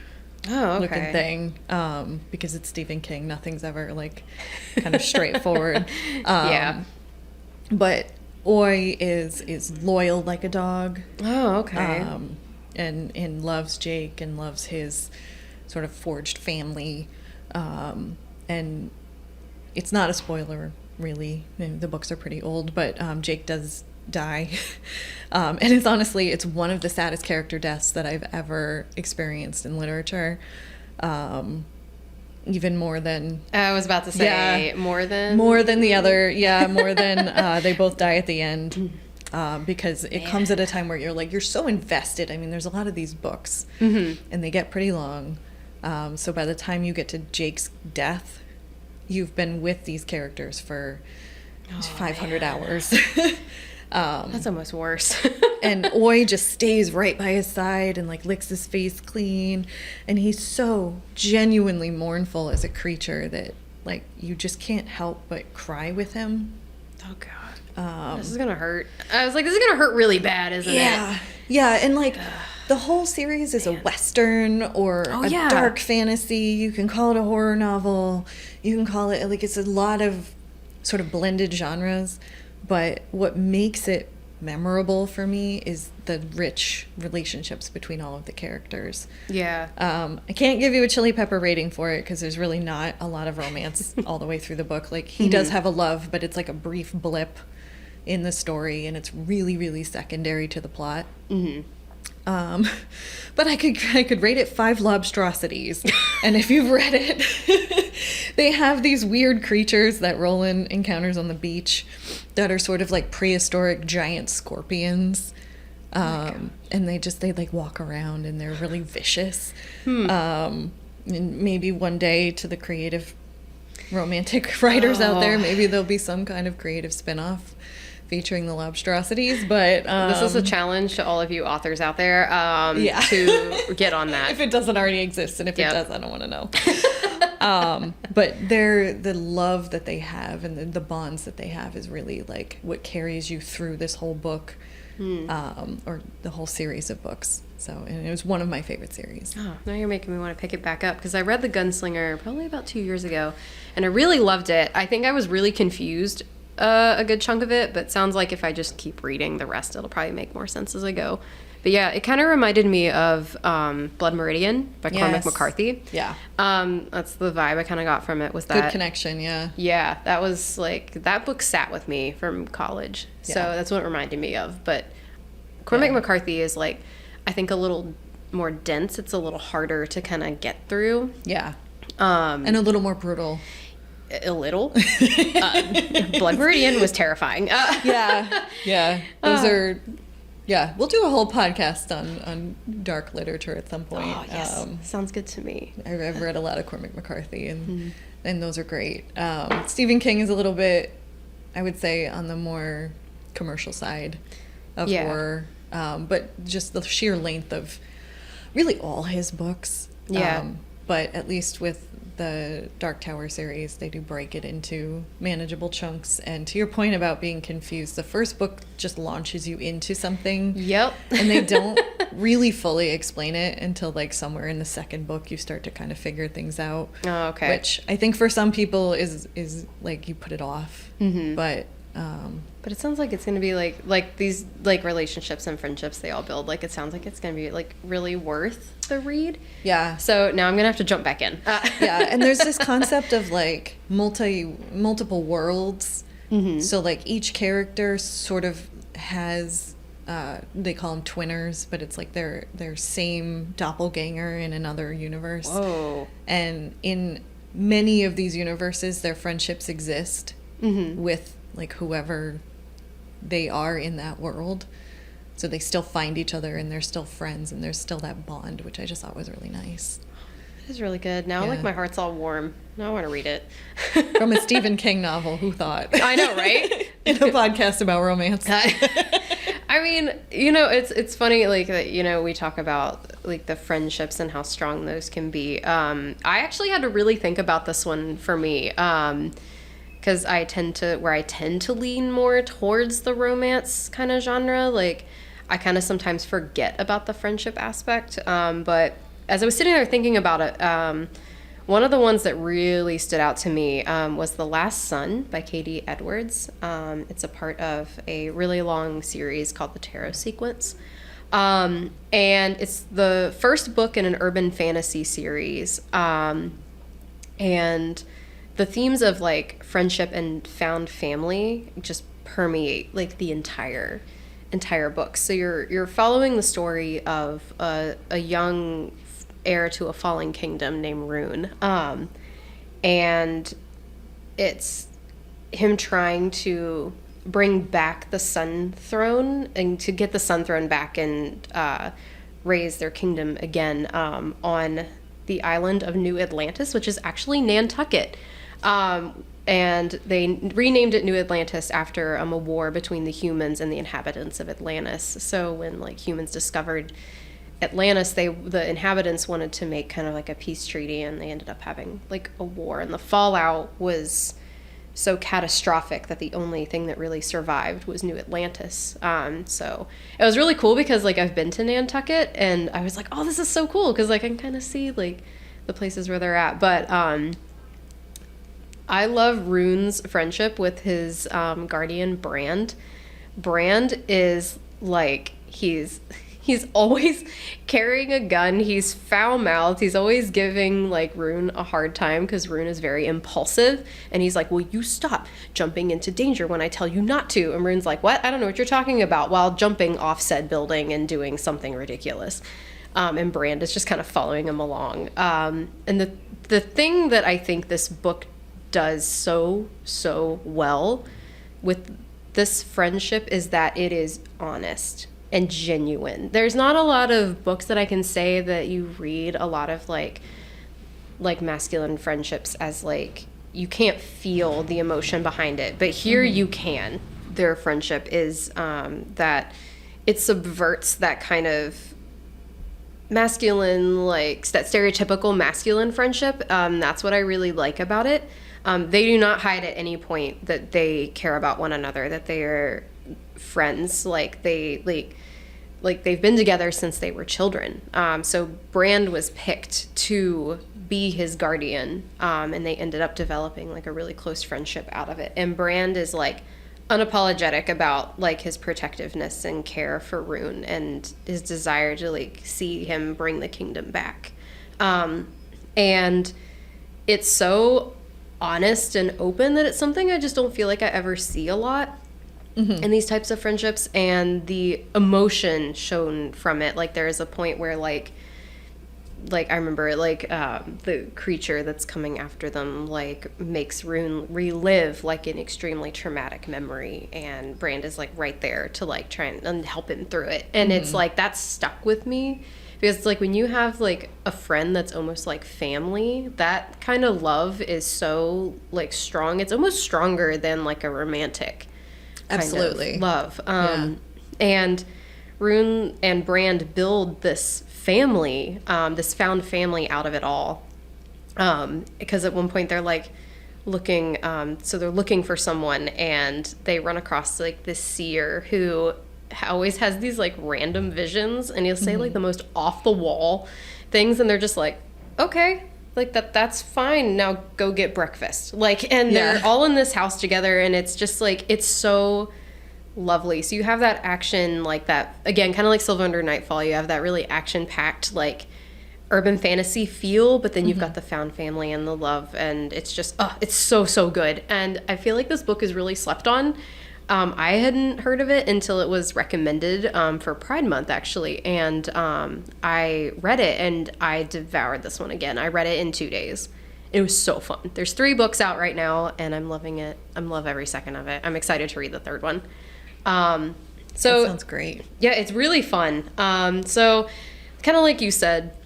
looking thing, because it's Stephen King. Nothing's ever like kind of straightforward. But Oi is loyal like a dog. Oh, okay. And loves Jake and loves his sort of forged family. And it's not a spoiler, really. I mean, the books are pretty old, but Jake does die. And it's one of the saddest character deaths that I've ever experienced in literature. Even more than... I was about to say, more than the other, more than they both die at the end, because it comes at a time where you're so invested. I mean, there's a lot of these books, and they get pretty long. So by the time you get to Jake's death, you've been with these characters for 500 hours. That's almost worse. And Oi just stays right by his side and like licks his face clean, and he's so genuinely mournful as a creature that like you just can't help but cry with him. Oh God, this is gonna hurt. I was like, this is gonna hurt really bad, isn't it? Yeah, and like the whole series is a Western or a dark fantasy. You can call it a horror novel. You can call it, like, it's a lot of sort of blended genres. But what makes it memorable for me is the rich relationships between all of the characters. Yeah. I can't give you a chili pepper rating for it because there's really not a lot of romance all the way through the book. Like, he does have a love, but it's like a brief blip in the story, and it's really, really secondary to the plot. But I could rate it 5 lobstrosities. And if you've read it, they have these weird creatures that Roland encounters on the beach that are sort of like prehistoric giant scorpions. And they like walk around and they're really vicious. And maybe one day, to the creative romantic writers out there, maybe there'll be some kind of creative spin-off featuring the lobstrosities. But this is a challenge to all of you authors out there, to get on that. If it doesn't already exist, and if it does, I don't want to know. But the love that they have and the bonds that they have is really like what carries you through this whole book, or the whole series of books. So, and it was one of my favorite series. Oh, now you're making me want to pick it back up, because I read The Gunslinger probably about 2 years ago, and I really loved it. I think I was really confused a good chunk of it, but sounds like if I just keep reading the rest, it'll probably make more sense as I go. But yeah, it kind of reminded me of Blood Meridian by Cormac McCarthy. Yeah. That's the vibe I kind of got from it, was that. Good connection, yeah. Yeah, that was like, that book sat with me from college. So that's what it reminded me of. But Cormac McCarthy is like, I think a little more dense. It's a little harder to kind of get through. Yeah. And a little more brutal. A little. Blood Meridian was terrifying. Yeah. Those are... Yeah, we'll do a whole podcast on dark literature at some point. Oh, yes. Sounds good to me. I've read a lot of Cormac McCarthy, and those are great. Stephen King is a little bit, I would say, on the more commercial side of horror. But just the sheer length of really all his books. Yeah. But at least with the Dark Tower series, they do break it into manageable chunks. And to your point about being confused, the first book just launches you into something. Yep. And they don't really fully explain it until like somewhere in the second book you start to kind of figure things out. Oh, okay. Which I think for some people is like you put it off. But it sounds like it's going to be like these like relationships and friendships they all build. Like, it sounds like it's going to be like really worth the read. Yeah. So now I'm going to have to jump back in. Yeah. And there's this concept of like multiple worlds. So like each character sort of has, they call them twinners, but it's like their same doppelganger in another universe. Whoa. And in many of these universes, their friendships exist with like whoever they are in that world. So they still find each other and they're still friends and there's still that bond, which I just thought was really nice. It is really good. Now, like, my heart's all warm. Now I want to read it. From a Stephen King novel, who thought? I know, right? In a podcast about romance. I mean, you know, it's funny, like, that, you know, we talk about, like, the friendships and how strong those can be. I actually had to really think about this one for me, because I tend to lean more towards the romance kind of genre. Like, I kind of sometimes forget about the friendship aspect. But as I was sitting there thinking about it, one of the ones that really stood out to me was The Last Son by Katie Edwards. It's a part of a really long series called The Tarot Sequence. And it's the first book in an urban fantasy series. And the themes of like friendship and found family just permeate like the entire book. So you're following the story of a young heir to a fallen kingdom named Rune, and it's him trying to bring back the Sun Throne and to get the Sun Throne back and raise their kingdom again on the island of New Atlantis, which is actually Nantucket. And they renamed it New Atlantis after a war between the humans and the inhabitants of Atlantis. So when like humans discovered Atlantis, the inhabitants wanted to make kind of like a peace treaty, and they ended up having like a war, and the fallout was so catastrophic that the only thing that really survived was New Atlantis. So it was really cool because like I've been to Nantucket and I was like, oh, this is so cool, because like I can kind of see like the places where they're at. But I love Rune's friendship with his guardian Brand. Brand is like he's He's always carrying a gun. He's foul-mouthed. He's always giving, like, Rune a hard time because Rune is very impulsive. And he's like, will you stop jumping into danger when I tell you not to? And Rune's like, what? I don't know what you're talking about, while jumping off said building and doing something ridiculous. And Brand is just kind of following him along. And the thing that I think this book does so well with this friendship is that it is honest and genuine. There's not a lot of books that I can say that you read a lot of like masculine friendships as like you can't feel the emotion behind it, but here you can. Their friendship is that it subverts that kind of masculine, like that stereotypical masculine friendship. That's what I really like about it. They do not hide at any point that they care about one another, that they are friends. Like they've been together since they were children. So Brand was picked to be his guardian, and they ended up developing like a really close friendship out of it. And Brand is like unapologetic about like his protectiveness and care for Rune and his desire to like see him bring the kingdom back. And it's so honest and open that it's something I just don't feel like I ever see a lot in these types of friendships, and the emotion shown from it. Like there is a point where like I remember like the creature that's coming after them like makes Rune relive like an extremely traumatic memory, and Brand is like right there to like try and help him through it. And it's like that's stuck with me. Because it's like when you have like a friend that's almost like family, that kind of love is so like strong. It's almost stronger than like a romantic kind Absolutely. of love. And Rune and Brand build this family, this found family out of it all. Because at one point they're like looking, so they're looking for someone, and they run across like this seer who always has these like random visions, and he'll say like the most off the wall things, and they're just like, okay, like that's fine, now go get breakfast. Like, and they're all in this house together, and it's just like it's so lovely. So you have that action, like that again, kind of like Silver Under Nightfall, you have that really action packed like urban fantasy feel, but then you've got the found family and the love, and it's just it's so good. And I feel like this book is really slept on. I hadn't heard of it until it was recommended for Pride Month, actually. And I read it, and I devoured this one again. I read it in 2 days. It was so fun. There's 3 books out right now, and I'm loving it. I love every second of it. I'm excited to read the 3rd one. So that sounds great. Yeah, it's really fun. So kind of like you said,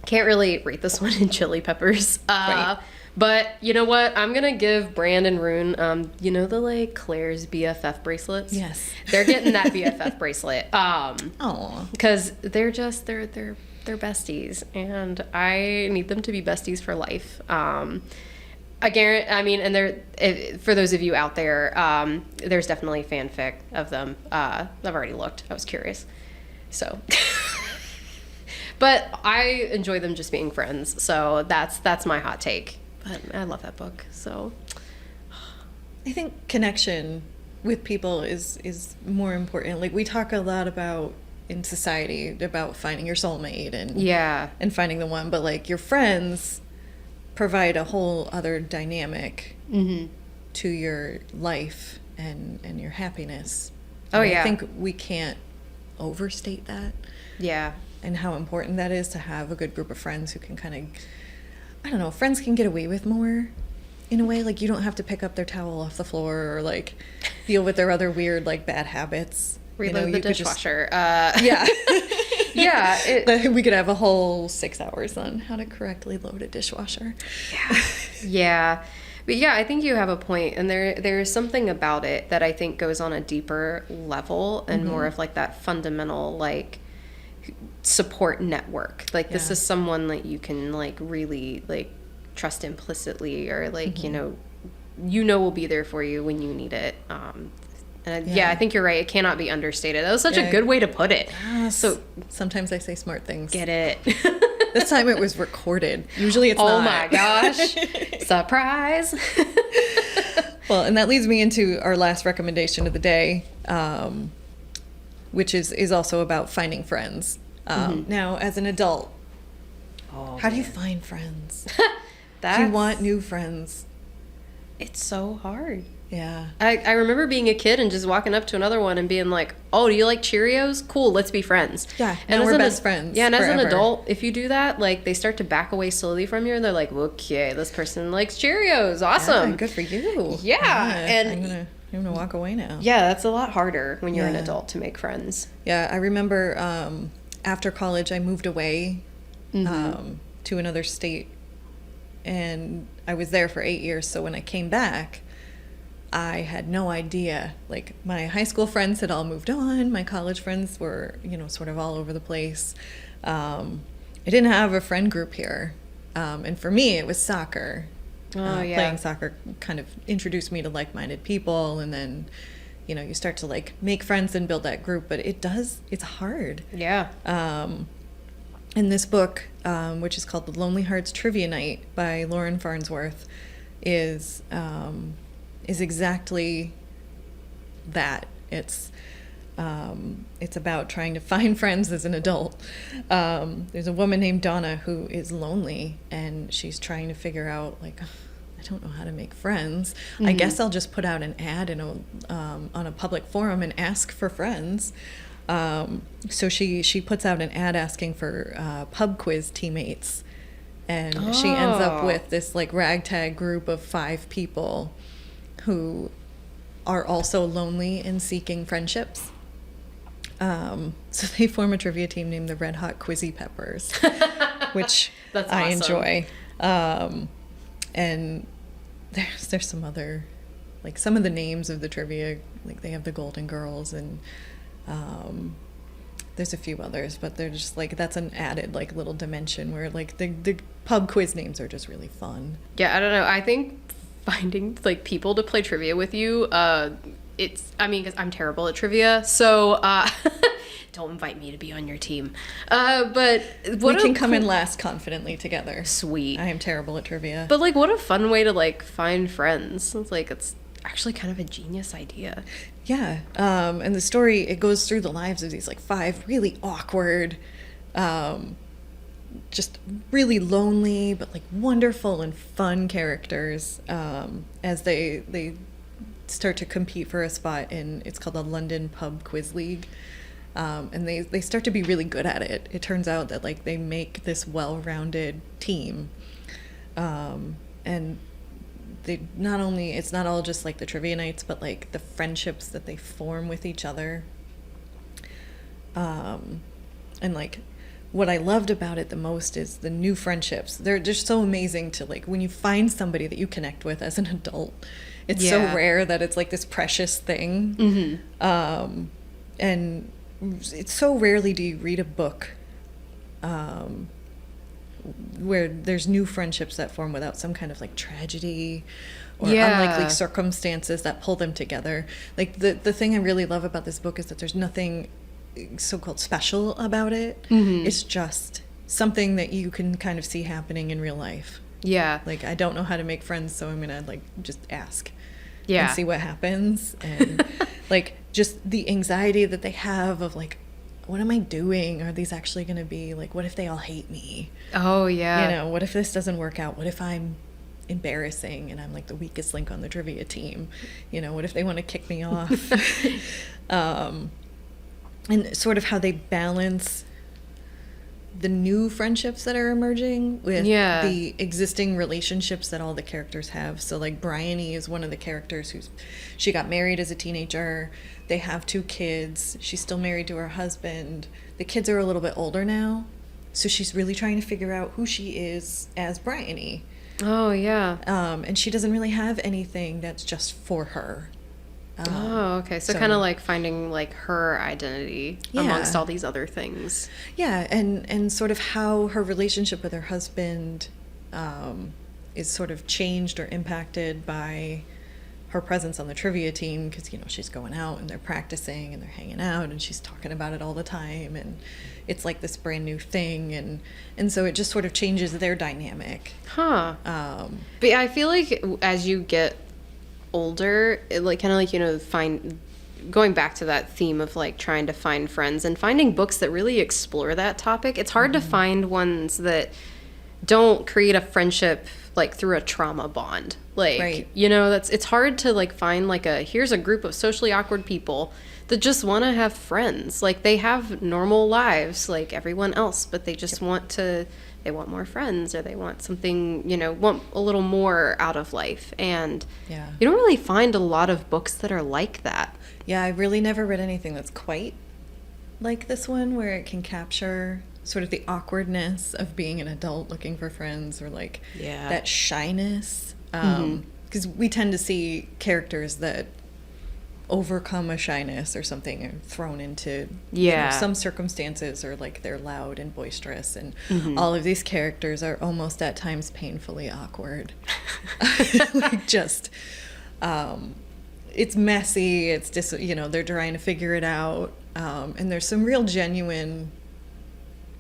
can't really rate this one in chili peppers. Right. But you know what? I'm going to give Brand and Rune, you know the like Claire's BFF bracelets? Yes. They're getting that BFF bracelet. Oh. Because they're just, they're besties. And I need them to be besties for life. I guarantee, I mean, and for those of you out there, there's definitely fanfic of them. I've already looked. I was curious. So... But I enjoy them just being friends. So that's my hot take. But I love that book. So I think connection with people is more important. Like we talk a lot about in society about finding your soulmate and finding the one, but like your friends provide a whole other dynamic to your life and your happiness. Oh, and yeah. I think we can't overstate that. Yeah. And how important that is to have a good group of friends who can kind of, I don't know, friends can get away with more in a way. Like you don't have to pick up their towel off the floor or like deal with their other weird like bad habits. Reload the dishwasher. Yeah. Yeah. We could have a whole 6 hours on how to correctly load a dishwasher. Yeah. Yeah. But yeah, I think you have a point, and there's something about it that I think goes on a deeper level and more of like that fundamental like support network. Like this is someone that you can like really like trust implicitly, or like you know will be there for you when you need it. And I think you're right. It cannot be understated. That was such a good way to put it. Yes. So sometimes I say smart things. Get it? This time it was recorded. Usually it's not. Oh my gosh. Surprise. Well, and that leads me into our last recommendation of the day. which is also about finding friends. Now, as an adult, how do you find friends? Do you want new friends? It's so hard. Yeah. I remember being a kid and just walking up to another one and being like, oh, do you like Cheerios? Cool, let's be friends. Yeah, and now as we're an best friends Yeah, and as an forever. adult, if you do that, like, they start to back away slowly from you, and they're like, okay, this person likes Cheerios. Awesome. Yeah, good for you. Yeah, and I'm gonna walk away now. yeah, that's a lot harder when you're an Yeah. adult to make friends. Yeah, I remember after college, I moved away to another state, and I was there for 8 years. So when I came back, I had no idea. Like, my high school friends had all moved on. My college friends were, sort of all over the place. I didn't have a friend group here. And for me, it was soccer. Oh, yeah. Playing soccer kind of introduced me to like-minded people, and then, you start to like make friends and build that group. But it's hard. Yeah. In this book, which is called The Lonely Hearts Trivia Night by Lauren Farnsworth, is exactly that. It's about trying to find friends as an adult. There's a woman named Donna who is lonely, and she's trying to figure out, like, I don't know how to make friends. I guess I'll just put out an ad on a public forum and ask for friends. So she puts out an ad asking for pub quiz teammates, and she ends up with this like ragtag group of 5 people who are also lonely and seeking friendships. So they form a trivia team named the Red Hot Quizzy Peppers, which That's I awesome. enjoy. And there's some other, like, some of the names of the trivia, like they have the Golden Girls, and there's a few others, but they're just like, that's an added like little dimension where like the pub quiz names are just really fun. Yeah, I don't know. I think finding like people to play trivia with you, because I'm terrible at trivia, so don't invite me to be on your team. But We can come in last confidently together. Sweet. I am terrible at trivia. But like, what a fun way to like find friends. It's like, it's actually kind of a genius idea. Yeah, and the story, it goes through the lives of these like 5 really awkward, just really lonely but like wonderful and fun characters, as they start to compete for a spot in, it's called the London Pub Quiz League, and they start to be really good at it. It turns out that like they make this well-rounded team, and they not only, it's not all just like the trivia nights, but like the friendships that they form with each other. And like, what I loved about it the most is the new friendships. They're just so amazing to like, when you find somebody that you connect with as an adult, it's so Yeah. rare that it's like this precious thing. And it's so rarely do you read a book where there's new friendships that form without some kind of like tragedy or Yeah. unlikely circumstances that pull them together. Like the thing I really love about this book is that there's nothing so-called special about it. It's just something that you can kind of see happening in real life. Yeah. Like, I don't know how to make friends, so I'm gonna like just ask Yeah. and see what happens. And like, just the anxiety that they have of like, what am I doing? Are these actually gonna be like, what if they all hate me? Oh, yeah. You know, what if this doesn't work out? What if I'm embarrassing and I'm like the weakest link on the trivia team? You know, what if they want to kick me off? And sort of how they balance the new friendships that are emerging with Yeah. the existing relationships that all the characters have. So like Bryony is one of the characters she got married as a teenager. They have 2 kids. She's still married to her husband. The kids are a little bit older now, so she's really trying to figure out who she is as Bryony. Oh, yeah. And she doesn't really have anything that's just for her. Oh, okay. So kind of like finding like her identity Yeah. amongst all these other things. Yeah, and sort of how her relationship with her husband is sort of changed or impacted by her presence on the trivia team, because, you know, she's going out and they're practicing and they're hanging out and she's talking about it all the time, and it's like this brand new thing, and so it just sort of changes their dynamic. Huh. But yeah, I feel like as you get older, it like kind of like, you know, going back to that theme of like trying to find friends and finding books that really explore that topic, it's hard to find ones that don't create a friendship like through a trauma bond. Like, Right. you know, it's hard to like find like here's a group of socially awkward people that just want to have friends. Like, they have normal lives like everyone else, but they just they want more friends, or they want something, you know, want a little more out of life. And Yeah. you don't really find a lot of books that are like that. Yeah, I really never read anything that's quite like this one, where it can capture sort of the awkwardness of being an adult looking for friends, or like Yeah. that shyness. Because we tend to see characters that overcome a shyness or something and thrown into some circumstances, or like they're loud and boisterous, and all of these characters are almost at times painfully awkward. Like, just it's messy, it's just, you know, they're trying to figure it out, and there's some real genuine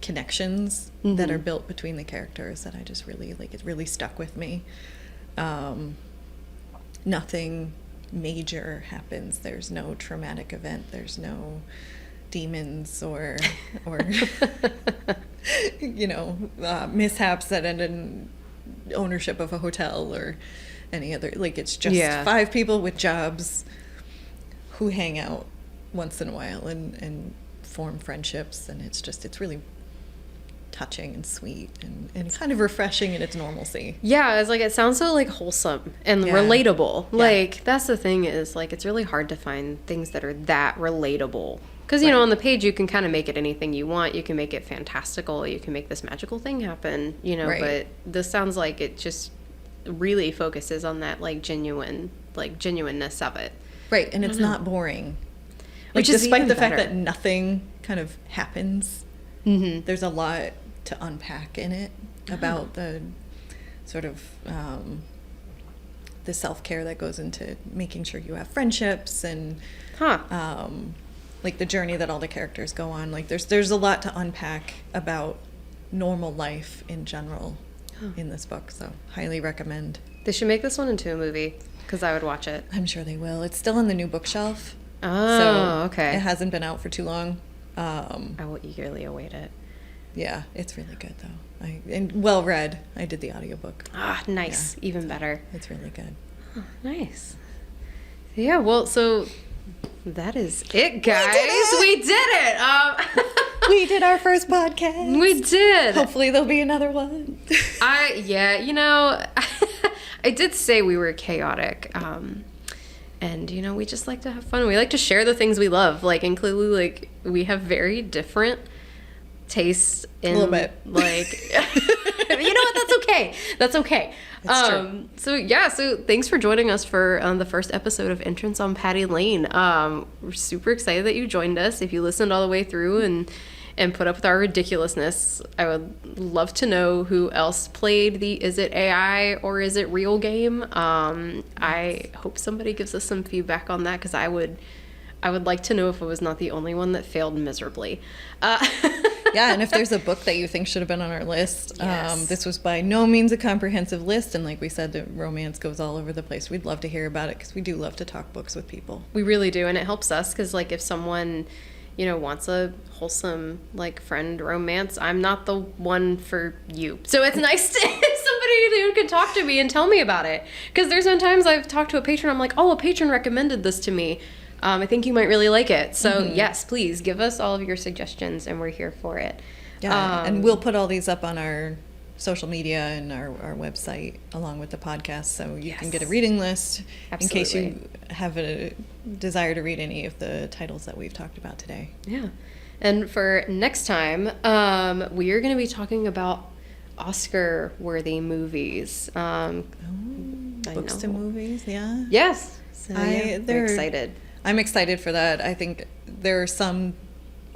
connections that are built between the characters that I just really like. It really stuck with me. Nothing major happens. There's no traumatic event. There's no demons or you know, mishaps that end in ownership of a hotel or any other. Like, it's just 5 people with jobs who hang out once in a while and form friendships, and it's really touching and sweet and kind of refreshing in its normalcy. Yeah, it's like, it sounds so like wholesome and relatable. Like, that's the thing, is like, it's really hard to find things that are that relatable. Because, you know, on the page, you can kind of make it anything you want. You can make it fantastical. You can make this magical thing happen, you know, but this sounds like it just really focuses on that, like, genuineness of it. Right, and it's not boring. Like, Which is despite even the fact better. that nothing kind of happens, there's a lot to unpack in it about the sort of the self-care that goes into making sure you have friendships, and like the journey that all the characters go on. Like, there's a lot to unpack about normal life in general in this book, so highly recommend. They should make this one into a movie, because I would watch it. I'm sure they will. It's still on the new bookshelf. Oh, okay. It hasn't been out for too long. I will eagerly await it. Yeah, it's really good though. And well read. I did the audiobook. Ah, nice. Yeah. Even better. It's really good. Oh, nice. Yeah, well, so that is it, guys. We did it. We did our first podcast. We did. Hopefully there'll be another one. You know, I did say we were chaotic. And, you know, we just like to have fun. We like to share the things we love. Like, and clearly, like, we have very different tastes in, a little bit, like, you know what? That's okay. That's okay. It's true. So thanks for joining us for the first episode of Entrance on Patty Lane. We're super excited that you joined us. If you listened all the way through and put up with our ridiculousness, I would love to know who else played the Is It AI or Is It Real game. I hope somebody gives us some feedback on that, because I would like to know if I was not the only one that failed miserably. Yeah, and if there's a book that you think should have been on our list, Yes. this was by no means a comprehensive list, and like we said, the romance goes all over the place. We'd love to hear about it, because we do love to talk books with people. We really do, and it helps us, because like, if someone, you know, wants a wholesome, like, friend romance, I'm not the one for you. So it's nice to have somebody who can talk to me and tell me about it, because there's been times I've talked to a patron, I'm like, oh, a patron recommended this to me. I think you might really like it. So yes, please give us all of your suggestions, and we're here for it. Yeah, and we'll put all these up on our social media and our website along with the podcast, so you can get a reading list in case you have a desire to read any of the titles that we've talked about today. Yeah. And for next time, we are going to be talking about Oscar-worthy movies. Books to movies, yeah. Yes. So we're excited. I'm excited for that. I think there are some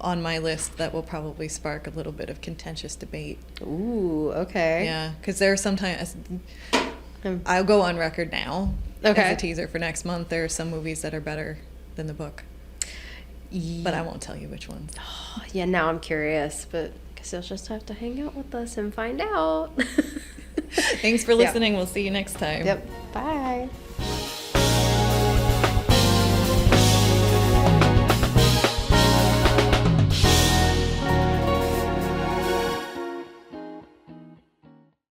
on my list that will probably spark a little bit of contentious debate. Ooh, okay. Yeah, because there are sometimes, I'll go on record now as a teaser for next month. There are some movies that are better than the book, but I won't tell you which ones. Oh, yeah, now I'm curious, but I guess you'll just have to hang out with us and find out. Thanks for listening. We'll see you next time. Yep. Bye.